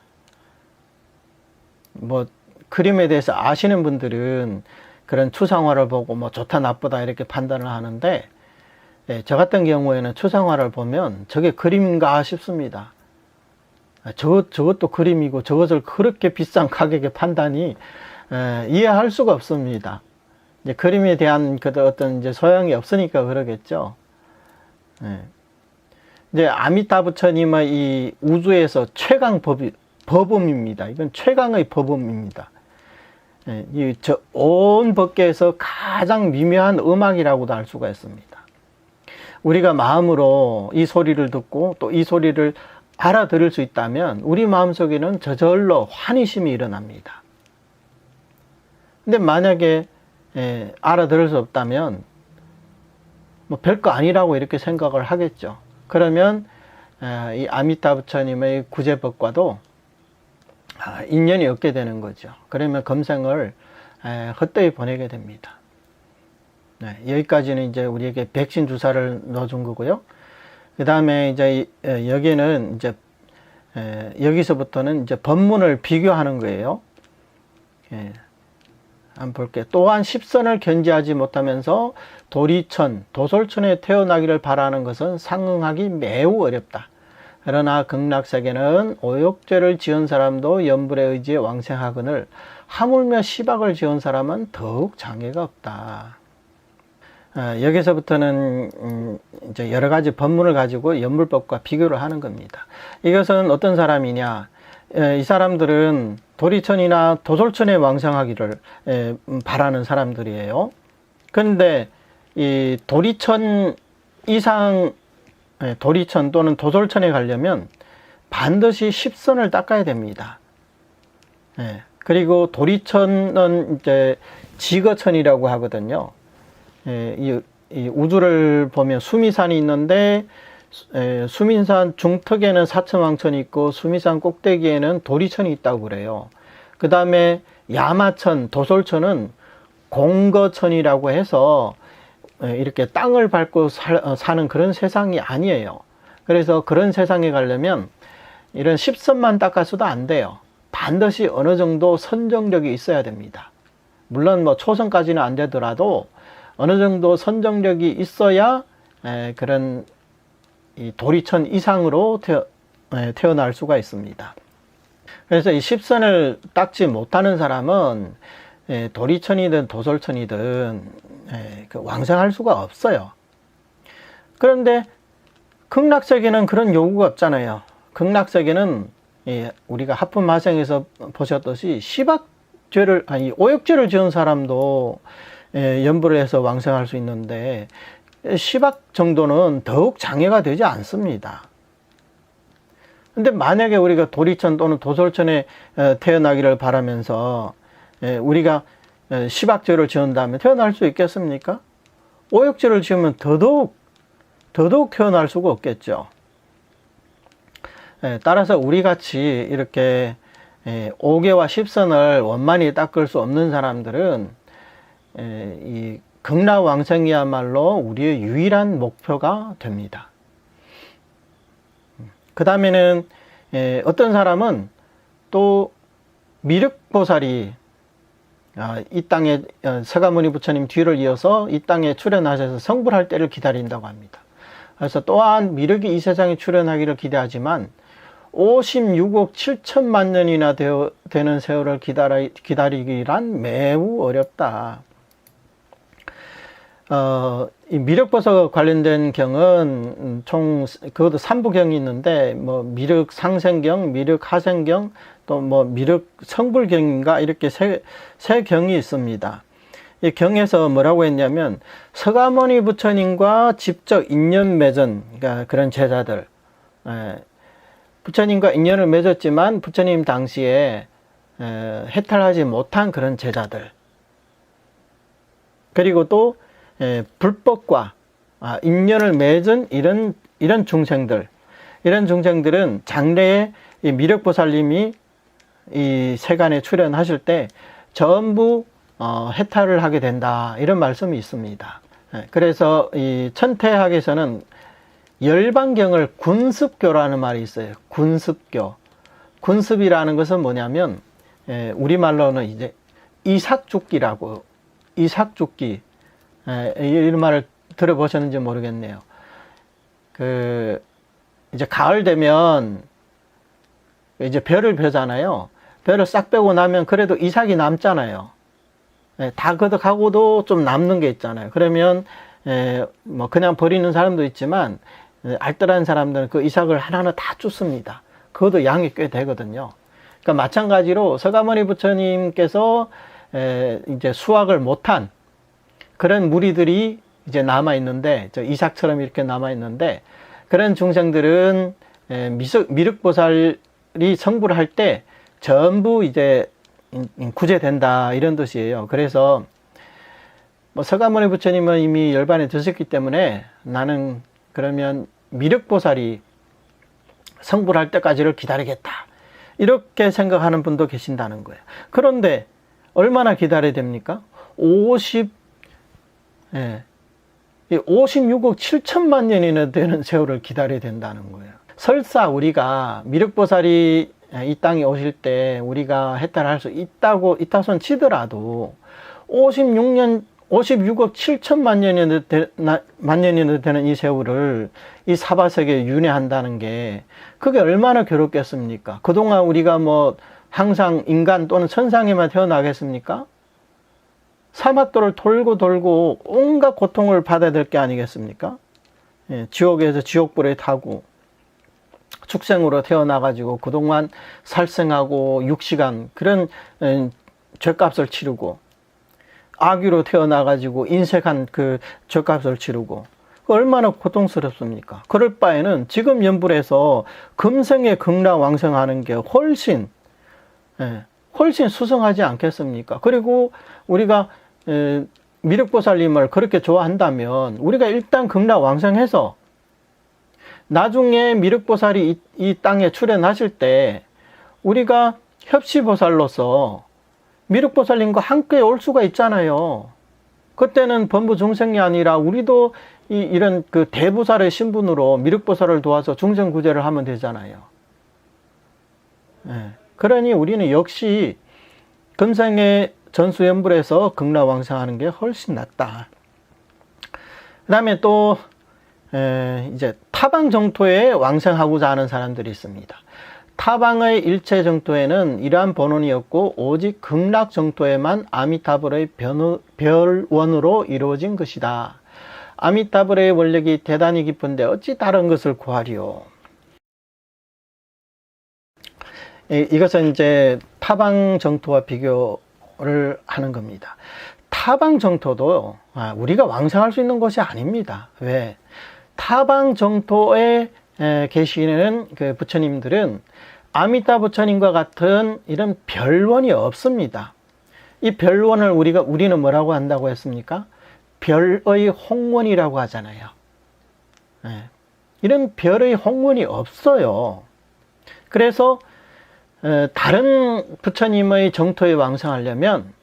뭐 그림에 대해서 아시는 분들은 그런 추상화를 보고 뭐 좋다 나쁘다 이렇게 판단을 하는데, 저 같은 경우에는 추상화를 보면 저게 그림인가 싶습니다. 저것도 그림이고 저것을 그렇게 비싼 가격에 판다니 이해할 수가 없습니다. 이제 그림에 대한 그 어떤 이제 소양이 없으니까 그러겠죠. 이제 아미타 부처님의 이 우주에서 최강 법음입니다. 이건 최강의 법음입니다. 온 법계에서 가장 미묘한 음악이라고도 할 수가 있습니다. 우리가 마음으로 이 소리를 듣고 또 이 소리를 알아들을 수 있다면 우리 마음속에는 저절로 환희심이 일어납니다. 근데 만약에 알아들을 수 없다면 뭐 별거 아니라고 이렇게 생각을 하겠죠. 그러면 이 아미타 부처님의 구제법과도 인연이 없게 되는 거죠. 그러면 금생을 헛되이 보내게 됩니다. 여기까지는 이제 우리에게 백신 주사를 넣어준 거고요. 그 다음에 이제 여기는 이제 여기서부터는 이제 법문을 비교하는 거예요. 한번 볼게요. 또한 십선을 견지하지 못하면서 도리천, 도솔천에 태어나기를 바라는 것은 상응하기 매우 어렵다. 그러나 극락세계는 오욕죄를 지은 사람도 염불의 의지에 왕생하거늘 하물며 시박을 지은 사람은 더욱 장애가 없다. 여기서부터는 이제 여러 가지 법문을 가지고 염불법과 비교를 하는 겁니다. 이것은 어떤 사람이냐? 이 사람들은 도리천이나 도솔천에 왕생하기를 바라는 사람들이에요. 그런데 이 도리천 이상, 도리천 또는 도솔천에 가려면 반드시 십선을 닦아야 됩니다. 그리고 도리천은 이제 지거천이라고 하거든요. 이 우주를 보면 수미산이 있는데 수민산 중턱에는 사천왕천이 있고 수미산 꼭대기에는 도리천이 있다고 그래요. 그 다음에 야마천, 도솔천은 공거천이라고 해서 이렇게 땅을 밟고 사는 그런 세상이 아니에요. 그래서 그런 세상에 가려면 이런 십선만 닦아서도 안 돼요. 반드시 어느 정도 선정력이 있어야 됩니다. 물론 뭐 초선까지는 안 되더라도 어느 정도 선정력이 있어야 그런 이 도리천 이상으로 태어날 수가 있습니다. 그래서 이 십선을 닦지 못하는 사람은 도리천이든 도솔천이든 왕생할 수가 없어요. 그런데 극락세계는 그런 요구가 없잖아요. 극락세계는 우리가 하품마생에서 보셨듯이 시박죄를, 아니 오욕죄를 지은 사람도 염불을 해서 왕생할 수 있는데 시박 정도는 더욱 장애가 되지 않습니다. 근데 만약에 우리가 도리천 또는 도솔천에 태어나기를 바라면서 우리가 시박죄를 지은다면 태어날 수 있겠습니까? 오욕죄를 지으면 더더욱 태어날 수가 없겠죠. 따라서 우리같이 이렇게 5개와 10선을 원만히 닦을 수 없는 사람들은 이 극락왕생이야말로 우리의 유일한 목표가 됩니다. 그 다음에는 어떤 사람은 또 미륵보살이 이 땅에 서가모니 부처님 뒤를 이어서 이 땅에 출현하셔서 성불할 때를 기다린다고 합니다. 그래서 또한 미륵이 이 세상에 출현하기를 기대하지만 56억 7천만 년이나 되는 세월을 기다리기란 매우 어렵다. 이 미륵보살 관련된 경은 총 그것도 3부경이 있는데 뭐 미륵 상생경, 미륵 하생경, 또 뭐 미륵 성불경인가 이렇게 세 경이 있습니다. 이 경에서 뭐라고 했냐면 서가모니 부처님과 직접 인연 맺은 그러니까 그런 제자들, 부처님과 인연을 맺었지만 부처님 당시에 해탈하지 못한 그런 제자들, 그리고 또 불법과 인연을 맺은 이런 중생들은 장래에 이 미륵보살님이 이 세간에 출연하실 때 전부 해탈을 하게 된다, 이런 말씀이 있습니다. 그래서 이 천태학에서는 열반경을 군습교라는 말이 있어요. 군습교. 군습이라는 것은 뭐냐면 우리말로는 이제 이삭죽기라고, 이삭죽기, 이런 말을 들어보셨는지 모르겠네요. 이제 가을 되면 이제 벼를 벼잖아요. 벼를 싹 빼고 나면 그래도 이삭이 남잖아요. 다 걷어가고도 좀 남는 게 있잖아요. 그러면 뭐 그냥 버리는 사람도 있지만 알뜰한 사람들은 그 이삭을 하나하나 다 줍습니다. 그것도 양이 꽤 되거든요. 그러니까 마찬가지로 서가모니 부처님께서 이제 수확을 못한 그런 무리들이 이제 남아 있는데, 저 이삭처럼 이렇게 남아 있는데, 그런 중생들은 미륵보살이 성불을 할 때 전부 이제 구제된다, 이런 뜻이에요. 그래서 뭐 서가모니 부처님은 이미 열반에 드셨기 때문에 나는 그러면 미륵보살이 성불할 때까지를 기다리겠다, 이렇게 생각하는 분도 계신다는 거예요. 그런데 얼마나 기다려야 됩니까? 56억 7천만 년이나 되는 세월을 기다려야 된다는 거예요. 설사 우리가 미륵보살이 이 땅에 오실 때 우리가 해탈할 수 있다손 치더라도 56억 7천만 년이나 되는 이 세월을 이 사바세계에 윤회한다는 게 그게 얼마나 괴롭겠습니까? 그동안 우리가 뭐 항상 인간 또는 천상에만 태어나겠습니까? 사막도를 돌고 온갖 고통을 받아야 될 게 아니겠습니까? 지옥에서 지옥불에 타고 축생으로 태어나가지고 그동안 살생하고 6시간 그런 죄값을 치르고, 아귀로 태어나가지고 인색한 그 죄값을 치르고, 얼마나 고통스럽습니까? 그럴 바에는 지금 연불에서 금생에 극락왕생하는 게 훨씬 수승하지 않겠습니까? 그리고 우리가 미륵보살님을 그렇게 좋아한다면 우리가 일단 극락왕생해서 나중에 미륵보살이 이 땅에 출연하실 때 우리가 협시보살로서 미륵보살님과 함께 올 수가 있잖아요. 그때는 범부 중생이 아니라 우리도 이런 그 대보살의 신분으로 미륵보살을 도와서 중생 구제를 하면 되잖아요. 그러니 우리는 역시 금생의 전수연불에서 극락왕생하는 게 훨씬 낫다. 그 다음에 또 이제 타방 정토에 왕생하고자 하는 사람들이 있습니다. 타방의 일체 정토에는 이러한 번원이 없고 오직 극락 정토에만 아미타불의 별원으로 이루어진 것이다. 아미타불의 원력이 대단히 깊은데 어찌 다른 것을 구하리요. 이것은 이제 타방 정토와 비교를 하는 겁니다. 타방 정토도 우리가 왕생할 수 있는 것이 아닙니다. 왜? 타방 정토에 계시는 그 부처님들은 아미타 부처님과 같은 이런 별원이 없습니다. 이 별원을 우리는 뭐라고 한다고 했습니까? 별의 홍원이라고 하잖아요. 이런 별의 홍원이 없어요. 그래서 다른 부처님의 정토에 왕생하려면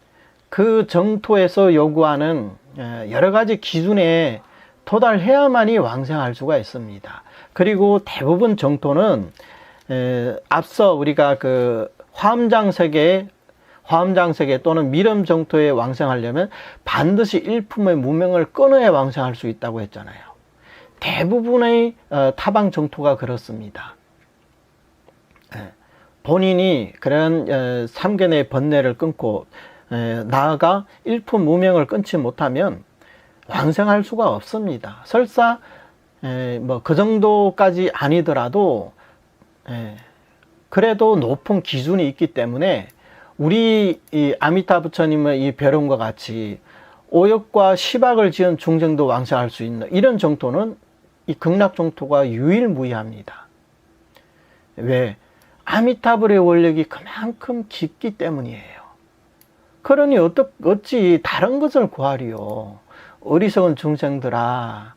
그 정토에서 요구하는 여러 가지 기준에 도달해야만이 왕생할 수가 있습니다. 그리고 대부분 정토는 앞서 우리가 그 화엄장세계 또는 미름 정토에 왕생하려면 반드시 일품의 무명을 끊어야 왕생할 수 있다고 했잖아요. 대부분의 타방 정토가 그렇습니다. 본인이 그런 삼견의 번뇌를 끊고 나아가 일품 무명을 끊지 못하면 왕생할 수가 없습니다. 설사 뭐 그 정도까지 아니더라도 그래도 높은 기준이 있기 때문에 우리 이 아미타 부처님의 이 벼름과 같이 오역과 시박을 지은 중생도 왕생할 수 있는 이런 정토는 이 극락 정토가 유일무이합니다. 왜? 아미타불의 원력이 그만큼 깊기 때문이에요. 그러니 어찌 다른 것을 구하리요. 어리석은 중생들아,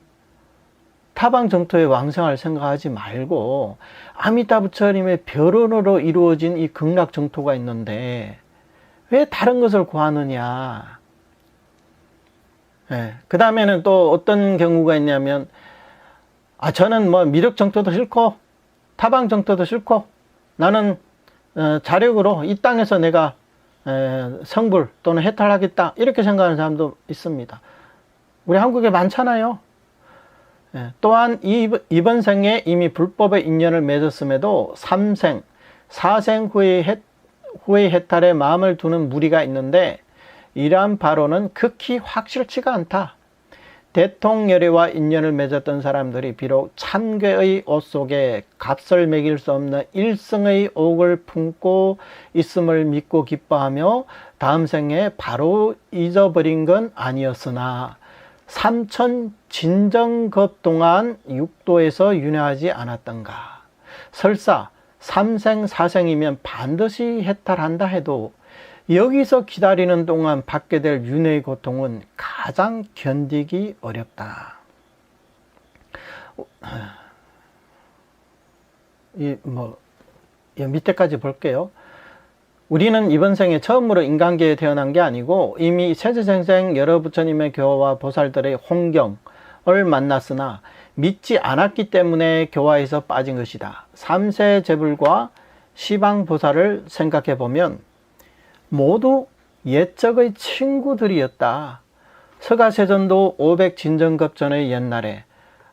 타방 정토에 왕생할 생각하지 말고 아미타 부처님의 별언으로 이루어진 이 극락 정토가 있는데 왜 다른 것을 구하느냐. 그 다음에는 또 어떤 경우가 있냐면, 저는 뭐 미륵 정토도 싫고 타방 정토도 싫고 나는 자력으로 이 땅에서 내가 성불 또는 해탈하겠다, 이렇게 생각하는 사람도 있습니다. 우리 한국에 많잖아요. 또한 이번 생에 이미 불법의 인연을 맺었음에도 3생, 4생 후의 해탈에 마음을 두는 무리가 있는데, 이러한 바로는 극히 확실치가 않다. 대통열애와 인연을 맺었던 사람들이 비록 참괴의 옷 속에 값을 매길 수 없는 일승의 옥을 품고 있음을 믿고 기뻐하며 다음 생에 바로 잊어버린 건 아니었으나 삼천 진정급 동안 육도에서 윤회하지 않았던가. 설사 3생 4생이면 반드시 해탈한다 해도 여기서 기다리는 동안 받게 될 윤회의 고통은 가장 견디기 어렵다. 밑에까지 볼게요. 우리는 이번 생에 처음으로 인간계에 태어난 게 아니고 이미 세세생생 여러 부처님의 교화와 보살들의 홍경을 만났으나 믿지 않았기 때문에 교화에서 빠진 것이다. 3세 제불과 시방보살을 생각해 보면 모두 옛적의 친구들이었다. 서가세존도 500진정급 전의 옛날에,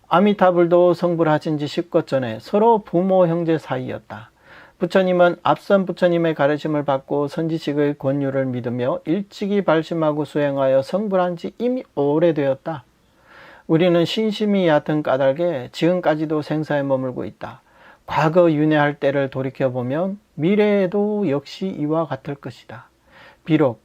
아미타불도 성불하신 지 10것 전에 서로 부모 형제 사이였다. 부처님은 앞선 부처님의 가르침을 받고 선지식의 권유를 믿으며 일찍이 발심하고 수행하여 성불한 지 이미 오래되었다. 우리는 신심이 얕은 까닭에 지금까지도 생사에 머물고 있다. 과거 윤회할 때를 돌이켜보면 미래에도 역시 이와 같을 것이다. 비록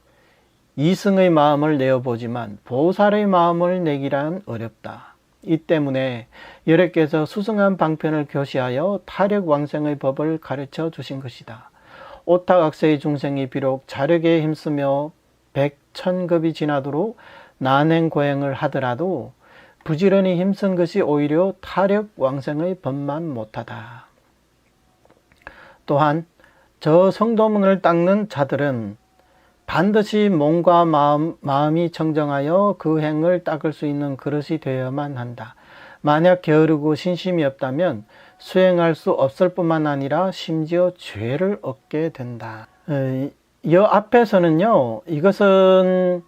이승의 마음을 내어보지만 보살의 마음을 내기란 어렵다. 이 때문에 여래께서 수승한 방편을 교시하여 타력 왕생의 법을 가르쳐 주신 것이다. 오타각세의 중생이 비록 자력에 힘쓰며 백천급이 지나도록 난행고행을 하더라도 부지런히 힘쓴 것이 오히려 타력 왕생의 법만 못하다. 또한 저 성도문을 닦는 자들은 반드시 몸과 마음이 청정하여 그 행을 닦을 수 있는 그릇이 되어야만 한다. 만약 게으르고 신심이 없다면 수행할 수 없을 뿐만 아니라 심지어 죄를 얻게 된다. 이 앞에서는요, 이것은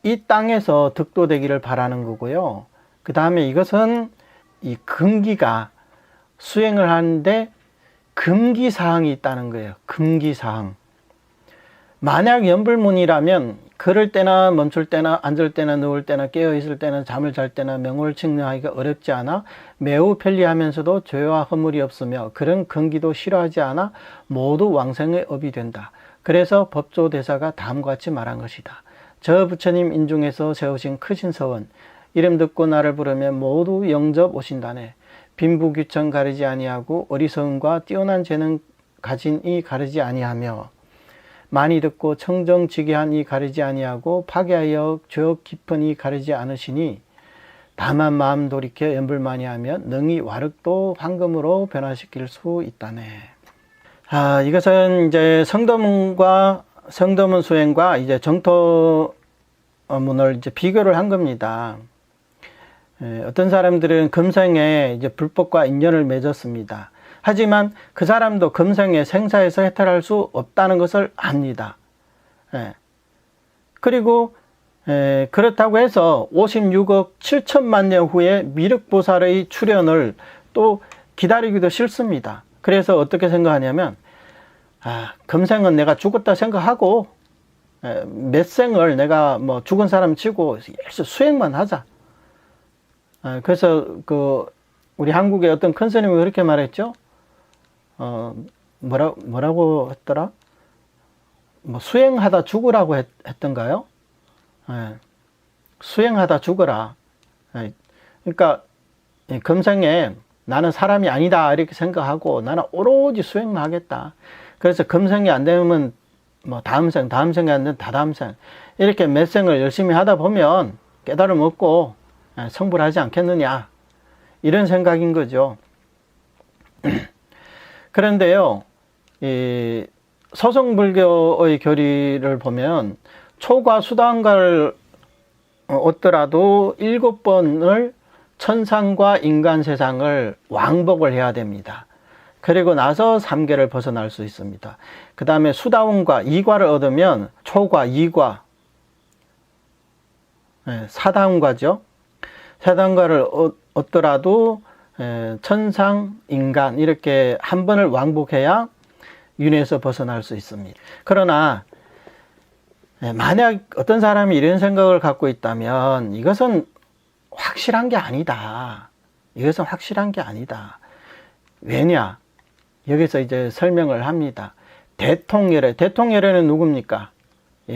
이 땅에서 득도되기를 바라는 거고요. 그 다음에 이것은 이 금기가 수행을 하는데 금기사항이 있다는 거예요. 금기사항. 만약 연불문이라면 걸을 때나 멈출 때나 앉을 때나 누울 때나 깨어있을 때나 잠을 잘 때나 명호를 측량하기가 어렵지 않아 매우 편리하면서도 죄와 허물이 없으며 그런 근기도 싫어하지 않아 모두 왕생의 업이 된다. 그래서 법조대사가 다음과 같이 말한 것이다. 저 부처님 인중에서 세우신 크신 서원, 이름 듣고 나를 부르면 모두 영접 오신다네. 빈부귀천 가리지 아니하고 어리석음과 뛰어난 재능 가진 이 가리지 아니하며 많이 듣고 청정지게한 이 가리지 아니하고 파괴하여 죄업 깊은 이 가리지 않으시니 다만 마음 돌이켜 연불만이 하면 능히 와륵도 황금으로 변화시킬 수 있다네. 이것은 이제 성도문 수행과 이제 정토문을 이제 비교를 한 겁니다. 어떤 사람들은 금생에 이제 불법과 인연을 맺었습니다. 하지만 그 사람도 금생에 생사에서 해탈할 수 없다는 것을 압니다. 그리고 그렇다고 해서 56억 7천만 년 후에 미륵보살의 출현을 또 기다리기도 싫습니다. 그래서 어떻게 생각하냐면 금생은 내가 죽었다 생각하고 몇 생을 내가 뭐 죽은 사람 치고 수행만 하자. 그래서 우리 한국의 어떤 큰 스님이 그렇게 말했죠. 뭐라고 했더라? 뭐 수행하다 죽으라고 했던가요? 수행하다 죽어라. 그러니까 금생에 나는 사람이 아니다 이렇게 생각하고 나는 오로지 수행만 하겠다. 그래서 금생이 안 되면 뭐 다음 생이 안 되면 다다음 생 이렇게 몇 생을 열심히 하다 보면 깨달음 얻고 성불하지 않겠느냐, 이런 생각인 거죠. 그런데요, 이 서성불교의 교리를 보면 초과 수단가를 얻더라도 7번을 천상과 인간 세상을 왕복을 해야 됩니다. 그리고 나서 3계를 벗어날 수 있습니다. 그 다음에 수다운과 2과를 얻으면 초과, 2과, 4다운과죠. 4다운과를 얻더라도 천상, 인간 이렇게 한 번을 왕복해야 윤회에서 벗어날 수 있습니다. 그러나 만약 어떤 사람이 이런 생각을 갖고 있다면 이것은 확실한 게 아니다. 이것은 확실한 게 아니다. 왜냐? 여기서 이제 설명을 합니다. 대통열애. 대통열애는 누굽니까?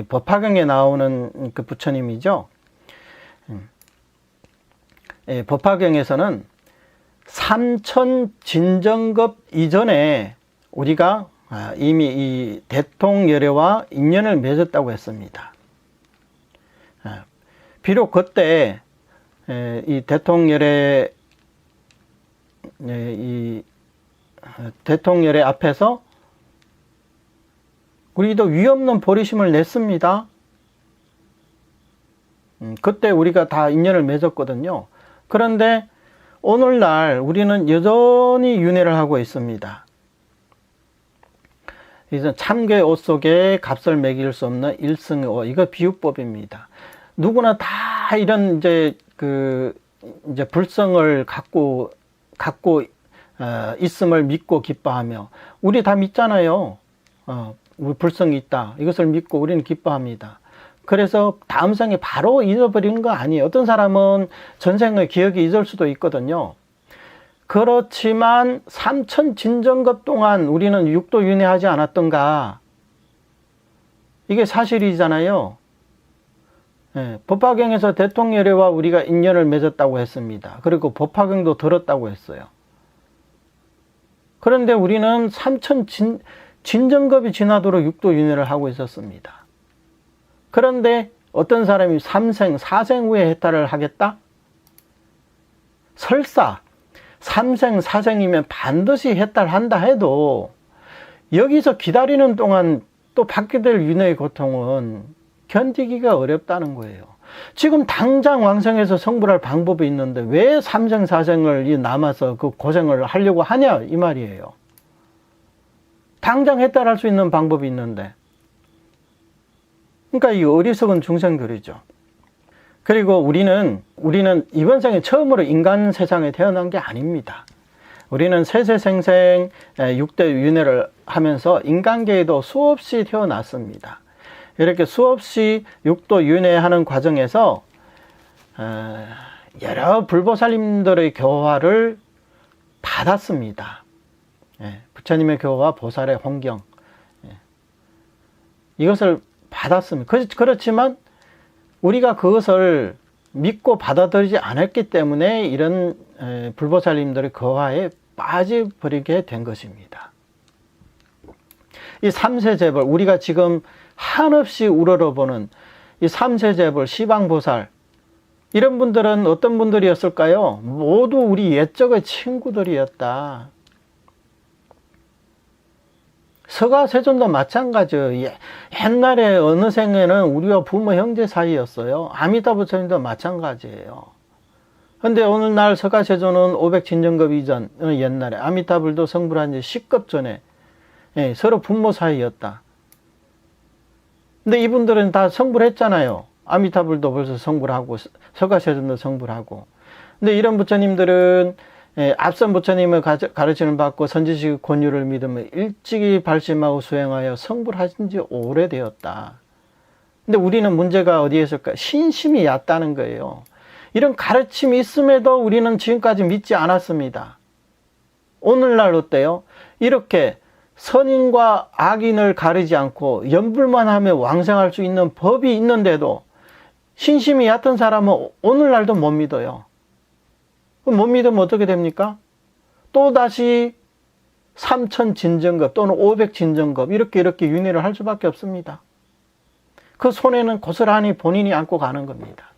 법화경에 나오는 그 부처님이죠. 법화경에서는 삼천 진정급 이전에 우리가 이미 이 대통열애와 인연을 맺었다고 했습니다. 비록 그때 이 대통열애 앞에서 우리도 위없는 보리심을 냈습니다. 그때 우리가 다 인연을 맺었거든요. 그런데 오늘날 우리는 여전히 윤회를 하고 있습니다. 이제 참개 옷 속에 값을 매길 수 없는 일승의 옷, 이거 비유법입니다. 누구나 다 이런 이제 불성을 갖고 있음을 믿고 기뻐하며, 우리 다 믿잖아요. 우리 불성이 있다. 이것을 믿고 우리는 기뻐합니다. 그래서 다음 생에 바로 잊어버리는 거 아니에요. 어떤 사람은 전생의 기억이 잊을 수도 있거든요. 그렇지만 3천 진정급 동안 우리는 육도 윤회하지 않았던가? 이게 사실이잖아요. 법화경에서 대통열애와 우리가 인연을 맺었다고 했습니다. 그리고 법화경도 들었다고 했어요. 그런데 우리는 3천 진정급이 지나도록 육도 윤회를 하고 있었습니다. 그런데 어떤 사람이 3생, 4생 후에 해탈을 하겠다? 설사 3생, 4생이면 반드시 해탈한다 해도 여기서 기다리는 동안 또 받게 될 윤회의 고통은 견디기가 어렵다는 거예요. 지금 당장 왕생에서 성불할 방법이 있는데 왜 3생, 4생을 남아서 그 고생을 하려고 하냐 이 말이에요. 당장 해탈할 수 있는 방법이 있는데. 그러니까 이 어리석은 중생들이죠. 그리고 우리는 이번 생에 처음으로 인간 세상에 태어난 게 아닙니다. 우리는 세세생생 6대 윤회를 하면서 인간계에도 수없이 태어났습니다. 이렇게 수없이 육도 윤회하는 과정에서 여러 불보살님들의 교화를 받았습니다. 부처님의 교화, 보살의 홍경, 이것을 받았습니다. 그렇지만 우리가 그것을 믿고 받아들이지 않았기 때문에 이런 불보살님들의 거화에 빠져버리게 된 것입니다. 이 삼세재벌, 우리가 지금 한없이 우러러보는 이 삼세재벌, 시방보살, 이런 분들은 어떤 분들이었을까요? 모두 우리 옛적의 친구들이었다. 서가세존도 마찬가지예요. 옛날에 어느 생에는 우리와 부모 형제 사이였어요. 아미타 부처님도 마찬가지예요. 근데 오늘날 서가세존은 500진정급 이전, 옛날에 아미타불도 성불한 지 10급 전에 서로 부모 사이였다. 근데 이분들은 다 성불했잖아요. 아미타불도 벌써 성불하고 서가세존도 성불하고. 근데 이런 부처님들은 앞선 부처님의 가르침을 받고 선지식 권유를 믿으며 일찍이 발심하고 수행하여 성불하신 지 오래되었다. 근데 우리는 문제가 어디에 있을까? 신심이 얕다는 거예요. 이런 가르침이 있음에도 우리는 지금까지 믿지 않았습니다. 오늘날 어때요? 이렇게 선인과 악인을 가리지 않고 연불만 하며 왕생할 수 있는 법이 있는데도 신심이 얕은 사람은 오늘날도 못 믿어요. 못 믿으면 어떻게 됩니까? 또다시 3천 진정급 또는 500 진정급 이렇게 윤회를 할 수밖에 없습니다. 그 손해는 고스란히 본인이 안고 가는 겁니다.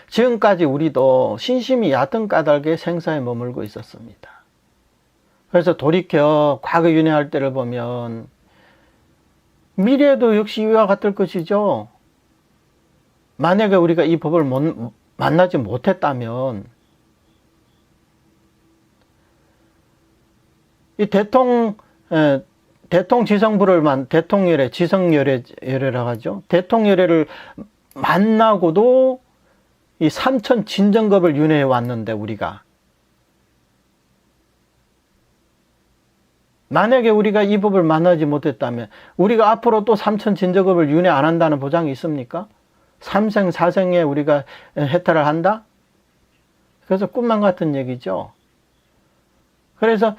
지금까지 우리도 신심이 얕은 까닭에 생사에 머물고 있었습니다. 그래서 돌이켜 과거 윤회할 때를 보면 미래에도 역시 이와 같을 것이죠. 만약에 우리가 이 법을 만나지 못했다면 이 대통지성부를 지성열애라고 하죠. 대통열애를 만나고도 이 삼천 진정겁을 윤회해 왔는데 우리가 만약에 우리가 이 법을 만나지 못했다면 우리가 앞으로 또 삼천 진정겁을 윤회 안 한다는 보장이 있습니까? 삼생 사생에 우리가 해탈을 한다? 그래서 꿈만 같은 얘기죠. 그래서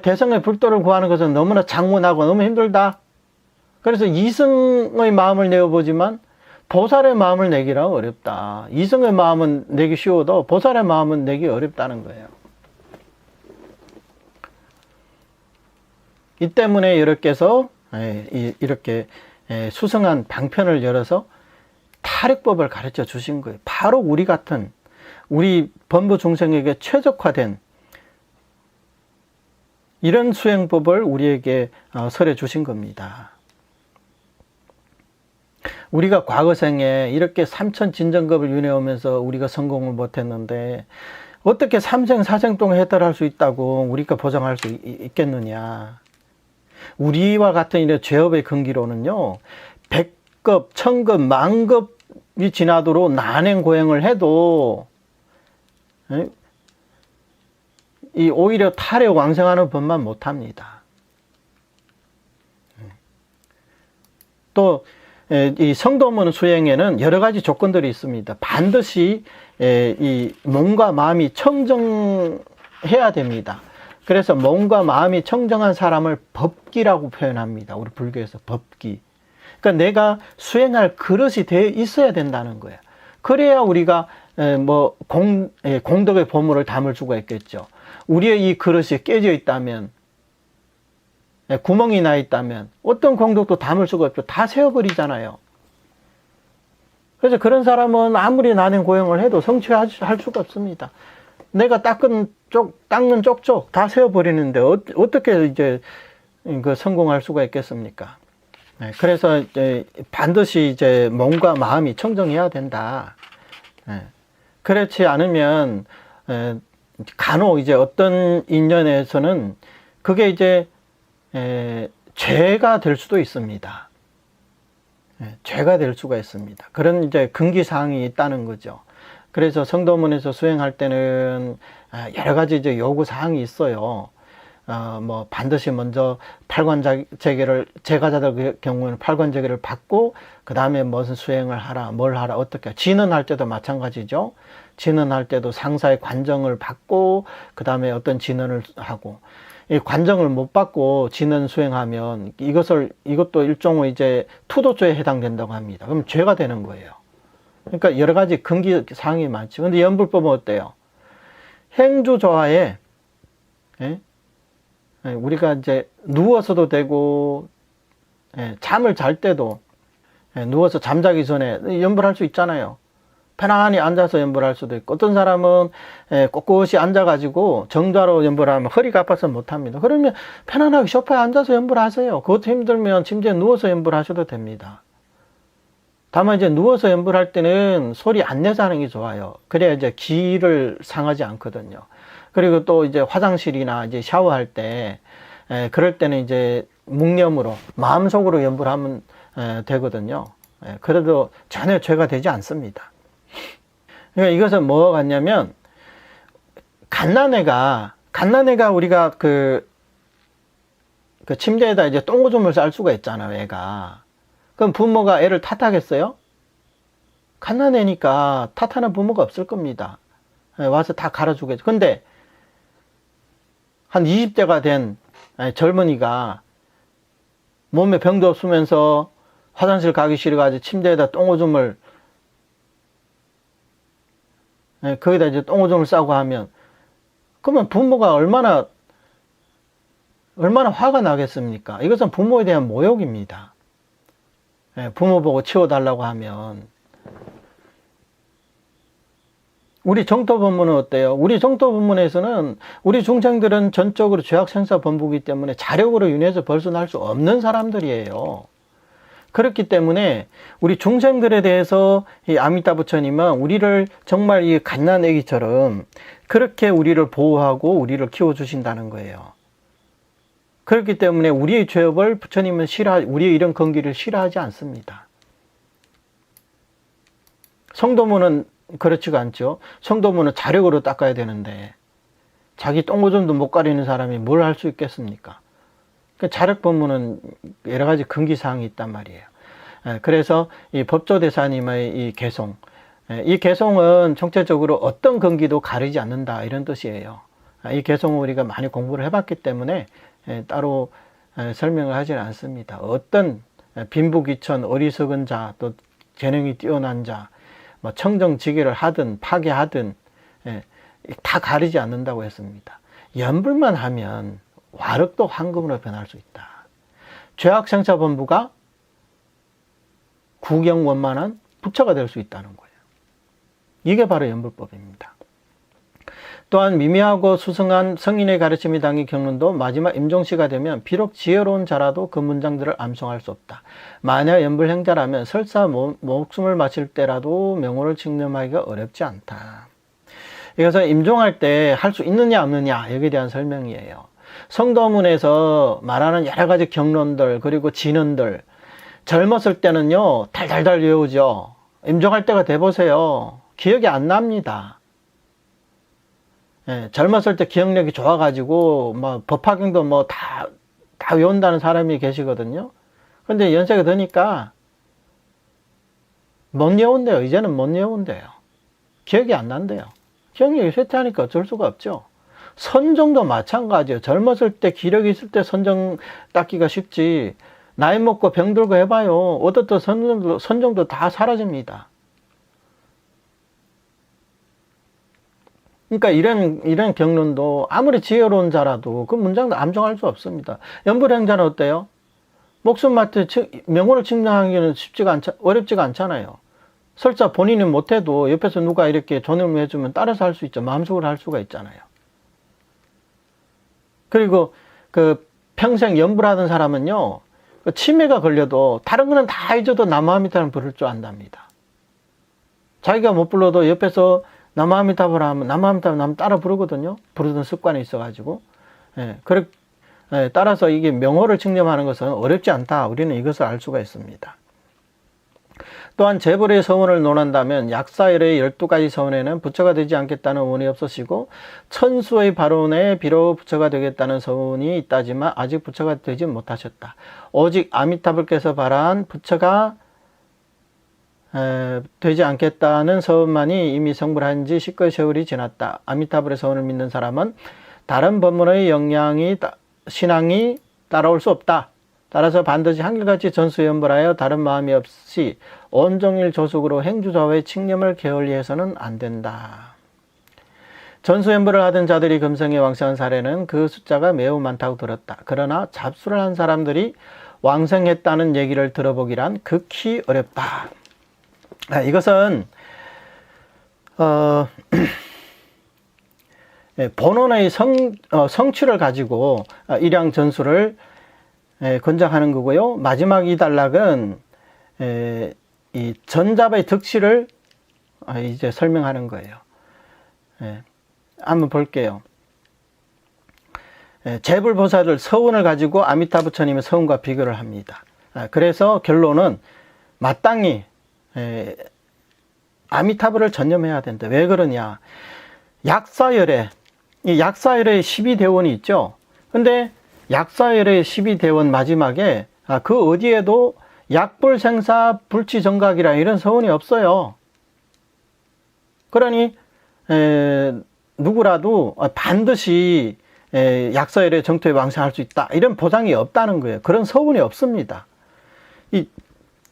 대성의 불도를 구하는 것은 너무나 장문하고 너무 힘들다. 그래서 이승의 마음을 내어보지만 보살의 마음을 내기라 어렵다. 이승의 마음은 내기 쉬워도 보살의 마음은 내기 어렵다는 거예요. 이 때문에 여러께서 이렇게 수승한 방편을 열어서 탈익법을 가르쳐 주신 거예요. 바로 우리 같은 우리 범부 중생에게 최적화된 이런 수행법을 우리에게 설해 주신 겁니다. 우리가 과거생에 이렇게 삼천 진정겁을 윤회하면서 우리가 성공을 못했는데 어떻게 삼생 사생 동안 해탈할 수 있다고 우리가 보장할 수 있겠느냐. 우리와 같은 이런 죄업의 근기로는요 100급, 1000급, 만급이 지나도록 난행고행을 해도 이 오히려 탈에 왕생하는 법만 못합니다. 또 이 성도문 수행에는 여러 가지 조건들이 있습니다. 반드시 이 몸과 마음이 청정해야 됩니다. 그래서 몸과 마음이 청정한 사람을 법기라고 표현합니다. 우리 불교에서 법기. 그러니까 내가 수행할 그릇이 되어 있어야 된다는 거예요. 그래야 우리가 공덕의 보물을 담을 수가 있겠죠. 우리의 이 그릇이 깨져 있다면, 구멍이 나 있다면 어떤 공덕도 담을 수가 없죠. 다 세워버리잖아요. 그래서 그런 사람은 아무리 난행 고행을 해도 성취할 수가 없습니다. 내가 닦는 쪽쪽 다 세워버리는데 어떻게 이제 그 성공할 수가 있겠습니까? 그래서 이제 반드시 이제 몸과 마음이 청정해야 된다. 그렇지 않으면 간혹 이제 어떤 인연에서는 그게 이제 죄가 될 수도 있습니다. 죄가 될 수가 있습니다. 그런 이제 금기사항이 있다는 거죠. 그래서 성도문에서 수행할 때는 여러 가지 이제 요구사항이 있어요. 반드시 먼저 팔관재계를, 제가자들 경우에는 팔관재계를 받고, 그 다음에 무슨 수행을 하라, 뭘 하라, 어떻게. 진언할 때도 마찬가지죠. 진언할 때도 상사의 관정을 받고, 그 다음에 어떤 진언을 하고, 이 관정을 못 받고 진언 수행하면 이것도 일종의 이제 투도죄에 해당된다고 합니다. 그럼 죄가 되는 거예요. 그러니까 여러 가지 금기 사항이 많죠. 근데 연불법은 어때요? 행주조화에, 우리가 이제 누워서도 되고, 잠을 잘 때도, 누워서 잠자기 전에 연불할 수 있잖아요. 편안히 앉아서 연불할 수도 있고, 어떤 사람은 꼿꼿이 앉아가지고 정좌로 연불하면 허리가 아파서 못합니다. 그러면 편안하게 소파에 앉아서 연불하세요. 그것도 힘들면 침대에 누워서 연불하셔도 됩니다. 다만 이제 누워서 연불할 때는 소리 안 내서 하는 게 좋아요. 그래야 이제 기를 상하지 않거든요. 그리고 또 이제 화장실이나 이제 샤워할 때, 그럴 때는 이제 묵념으로, 마음속으로 연불하면 되거든요. 그래도 전혀 죄가 되지 않습니다. 그러니까 이것은 뭐가 같냐면, 갓난애가 우리가 그 침대에다 이제 똥오줌을 쌀 수가 있잖아요, 애가. 그럼 부모가 애를 탓하겠어요? 갓난애니까 탓하는 부모가 없을 겁니다. 와서 다 갈아주겠죠. 근데 한 20대가 된 젊은이가 몸에 병도 없으면서 화장실 가기 싫어가지고 침대에다 똥오줌을, 거기다 이제 똥오줌을 싸고 하면, 그러면 부모가 얼마나 화가 나겠습니까? 이것은 부모에 대한 모욕입니다. 부모 보고 치워달라고 하면. 우리 정토본문은 어때요? 우리 정토본문에서는 우리 중생들은 전적으로 죄악생사범부이기 때문에 자력으로 인해서 벗어날 수 없는 사람들이에요. 그렇기 때문에 우리 중생들에 대해서 이 아미타 부처님은 우리를 정말 이 갓난 아기처럼 그렇게 우리를 보호하고 우리를 키워주신다는 거예요. 그렇기 때문에 우리의 죄업을 부처님은 우리의 이런 건기를 싫어하지 않습니다. 성도문은 그렇지가 않죠. 성도문은 자력으로 닦아야 되는데 자기 똥오줌도 못 가리는 사람이 뭘 할 수 있겠습니까? 자력 법문은 여러 가지 금기사항이 있단 말이에요. 그래서 이 법조대사님의 이 개송, 이 개송은 총체적으로 어떤 건기도 가리지 않는다 이런 뜻이에요. 이 개송은 우리가 많이 공부를 해봤기 때문에 따로 설명을 하지는 않습니다. 어떤 빈부귀천 어리석은 자, 또 재능이 뛰어난 자, 뭐 청정지기를 하든 파괴하든 다 가리지 않는다고 했습니다. 연불만 하면 와륵도 황금으로 변할 수 있다. 죄악생사범부가 구경원만한 부처가 될 수 있다는 거예요. 이게 바로 연불법입니다. 또한 미미하고 수승한 성인의 가르침이 담긴 경론도 마지막 임종시가 되면 비록 지혜로운 자라도 그 문장들을 암송할 수 없다. 만약 연불행자라면 설사 목숨을 마칠 때라도 명호를 칙념하기가 어렵지 않다. 그래서 임종할 때 할 수 있느냐 없느냐 여기에 대한 설명이에요. 성도문에서 말하는 여러 가지 경론들 그리고 진언들 젊었을 때는요 달달달 외우죠. 임종할 때가 돼보세요. 기억이 안 납니다. 젊었을 때 기억력이 좋아가지고 뭐 법화경도 뭐 다 외운다는 사람이 계시거든요. 근데 연세가 드니까 못 외운대요. 이제는 못 외운대요. 기억이 안 난대요. 기억력이 쇠퇴하니까 어쩔 수가 없죠. 선정도 마찬가지예요. 젊었을 때 기력이 있을 때 선정 닦기가 쉽지 나이 먹고 병들고 해봐요. 어떻든 선정도 다 사라집니다. 그러니까 이런 경론도 아무리 지혜로운 자라도 그 문장도 암송할 수 없습니다. 연불행자는 어때요? 목숨 마트 명호를 칭량하기는 어렵지가 않잖아요. 설사 본인이 못해도 옆에서 누가 이렇게 존엄을 해주면 따라서 할 수 있죠. 마음속으로 할 수가 있잖아요. 그리고 그 평생 연불하던 사람은요, 치매가 걸려도 다른 거는 다 잊어도 남아미타를 부를 줄 안답니다. 자기가 못 불러도 옆에서 남아미타불 하면 남아미타불 남 따라 부르거든요. 부르던 습관이 있어가지고. 따라서 이게 명호를 칭념하는 것은 어렵지 않다. 우리는 이것을 알 수가 있습니다. 또한 재벌의 서원을 논한다면 약사열의 12가지 서원에는 부처가 되지 않겠다는 원이 없으시고 천수의 발언에 비록 부처가 되겠다는 서원이 있다지만 아직 부처가 되지 못하셨다. 오직 아미타불께서 발한 부처가 되지 않겠다는 서원만이 이미 성불한 지 10개 세월이 지났다. 아미타불의 서원을 믿는 사람은 다른 법문의 신앙이 따라올 수 없다. 따라서 반드시 한결같이 전수연불하여 다른 마음이 없이 온종일 조숙으로 행주좌의 칙념을 게을리해서는 안 된다. 전수연불을 하던 자들이 금성에 왕성한 사례는 그 숫자가 매우 많다고 들었다. 그러나 잡수를 한 사람들이 왕성했다는 얘기를 들어보기란 극히 어렵다. 이것은 본원의 성취를 가지고 일양 전수를 권장하는 거고요. 마지막 이 단락은 이 전잡의 득실을 이제 설명하는 거예요. 한번 볼게요. 재불보살을 서운을 가지고 아미타 부처님의 서운과 비교를 합니다. 그래서 결론은 마땅히 아미타불을 전념해야 된다. 왜 그러냐? 약사열에 이 약사열의 12대원이 있죠. 근데 약사열의 12대원 마지막에 그 어디에도 약불생사 불치정각이라 이런 서원이 없어요. 그러니 누구라도 반드시 약사열의 정토에 왕생할 수 있다 이런 보장이 없다는 거예요. 그런 서원이 없습니다. 이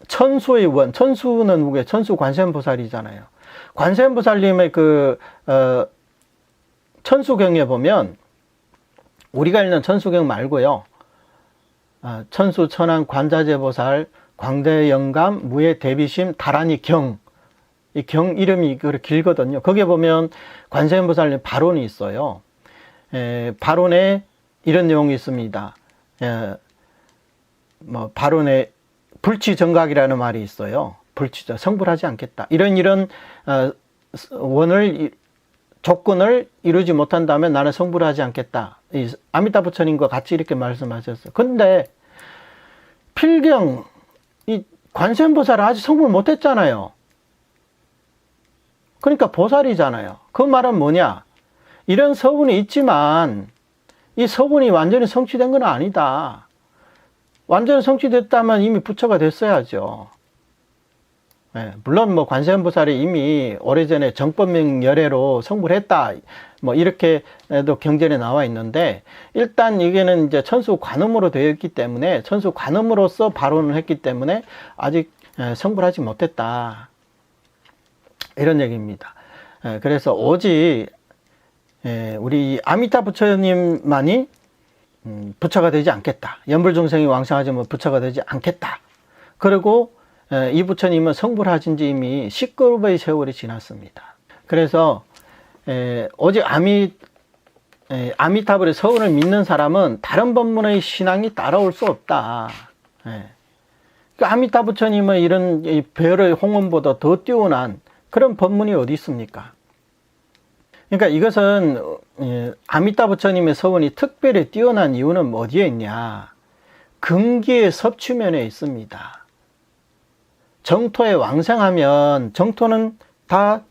천수의 원, 천수는 누구예요? 천수 관세음보살이잖아요. 관세음보살님의 천수경에 보면 우리가 읽는 천수경 말고요. 천수, 천안, 관자재보살, 광대영감, 무예 대비심, 다란이 경 이 경 이름이 그렇게 길거든요. 거기에 보면 관세음보살님 발언이 있어요. 발언에 이런 내용이 있습니다. 뭐 발언에 불치정각이라는 말이 있어요. 불치죠. 성불하지 않겠다. 이런 조건을 이루지 못한다면 나는 성불하지 않겠다. 이 아미타 부처님과 같이 이렇게 말씀하셨어요. 근데 필경 이 관세음보살은 아직 성불 못했잖아요. 그러니까 보살이잖아요. 그 말은 뭐냐? 이런 서분이 있지만 이 서분이 완전히 성취된 건 아니다. 완전히 성취됐다면 이미 부처가 됐어야죠. 물론 뭐 관세음보살이 이미 오래전에 정법명 열애로 성불했다. 뭐 이렇게도 경전에 나와 있는데, 일단 이게는 이제 천수 관음으로 되어 있기 때문에, 천수 관음으로서 발언을 했기 때문에 아직 성불하지 못했다. 이런 얘기입니다. 그래서 오직 우리 아미타 부처님만이 부처가 되지 않겠다. 연불중생이 왕성하지만 부처가 되지 않겠다. 그리고 이 부처님은 성불하신 지 이미 10급의 세월이 지났습니다. 그래서 오직 아미타불의 서운을 믿는 사람은 다른 법문의 신앙이 따라올 수 없다. 그 아미타 부처님의 이런 별의 홍원보다 더 뛰어난 그런 법문이 어디 있습니까? 그러니까 이것은 아미타 부처님의 서원이 특별히 뛰어난 이유는 어디에 있냐? 근기의 섭취면에 있습니다. 정토에 왕생하면 정토는 다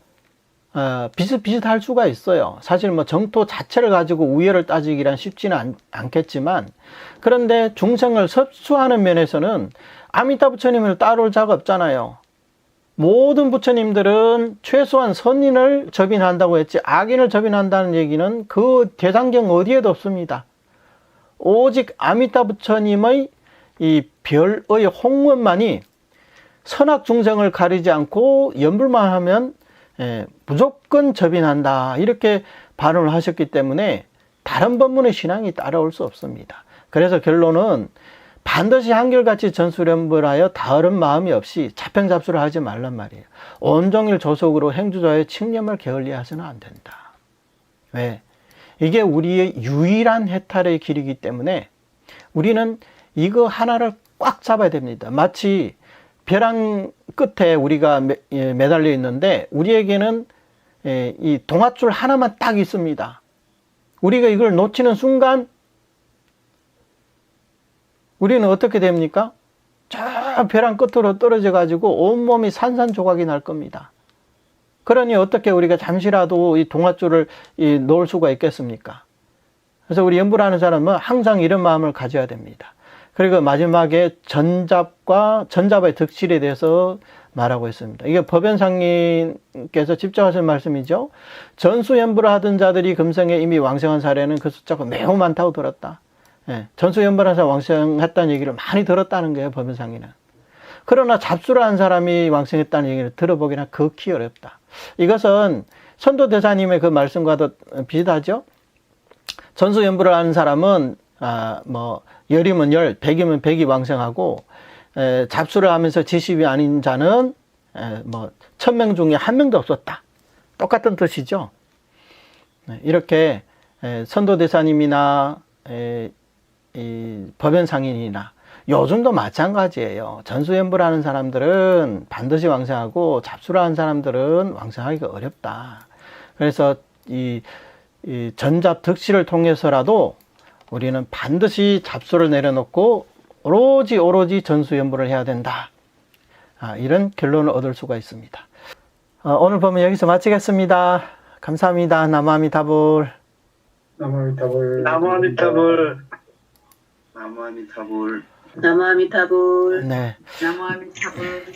비슷비슷할 수가 있어요. 사실 뭐 정토 자체를 가지고 우열을 따지기란 쉽지는 않겠지만, 그런데 중생을 섭수하는 면에서는 아미타 부처님을 따라올 자가 없잖아요. 모든 부처님들은 최소한 선인을 접인한다고 했지 악인을 접인한다는 얘기는 그 대장경 어디에도 없습니다. 오직 아미타 부처님의 이 별의 홍원만이 선악 중생을 가리지 않고 연불만 하면 무조건 접인한다. 이렇게 발언을 하셨기 때문에 다른 법문의 신앙이 따라올 수 없습니다. 그래서 결론은 반드시 한결같이 전수련불하여 다른 마음이 없이 자평잡수를 하지 말란 말이에요. 온종일 조속으로 행주자의 칙념을 게을리해서는 안 된다. 왜? 이게 우리의 유일한 해탈의 길이기 때문에 우리는 이거 하나를 꽉 잡아야 됩니다. 마치 벼랑 끝에 우리가 매달려 있는데 우리에게는 이 동아줄 하나만 딱 있습니다. 우리가 이걸 놓치는 순간 우리는 어떻게 됩니까? 저 벼랑 끝으로 떨어져 가지고 온몸이 산산조각이 날 겁니다. 그러니 어떻게 우리가 잠시라도 이 동아줄을 놓을 수가 있겠습니까? 그래서 우리 연불하는 사람은 항상 이런 마음을 가져야 됩니다. 그리고 마지막에 전잡의 득실에 대해서 말하고 있습니다. 이게 법연상님께서 직접 하신 말씀이죠. 전수연불을 하던 자들이 금생에 이미 왕생한 사례는 그 숫자가 매우 많다고 들었다. 전수연불하서 왕생했다는 얘기를 많이 들었다는 거예요, 법연상이는. 그러나 잡수를 한 사람이 왕생했다는 얘기를 들어보기는 극히 어렵다. 이것은 선도대사님의 그 말씀과도 비슷하죠. 전수연불을 하는 사람은 뭐 열이면 열, 백이면 백이 왕생하고 잡수를 하면서 지십이 아닌 자는 뭐 1000명 중에 한 명도 없었다. 똑같은 뜻이죠. 이렇게 선도대사님이나 이 법연상인이나 요즘도 마찬가지예요. 전수연불하는 사람들은 반드시 왕생하고 잡수를 하는 사람들은 왕생하기가 어렵다. 그래서 이 전잡 득실을 통해서라도 우리는 반드시 잡수를 내려놓고 오로지 전수연불을 해야 된다. 이런 결론을 얻을 수가 있습니다. 오늘 보면 여기서 마치겠습니다. 감사합니다. 나무아미타불. 나무아미타불. 나무아미타불. 나무아미타불. 나무아미타불. 네. 나무아미타불.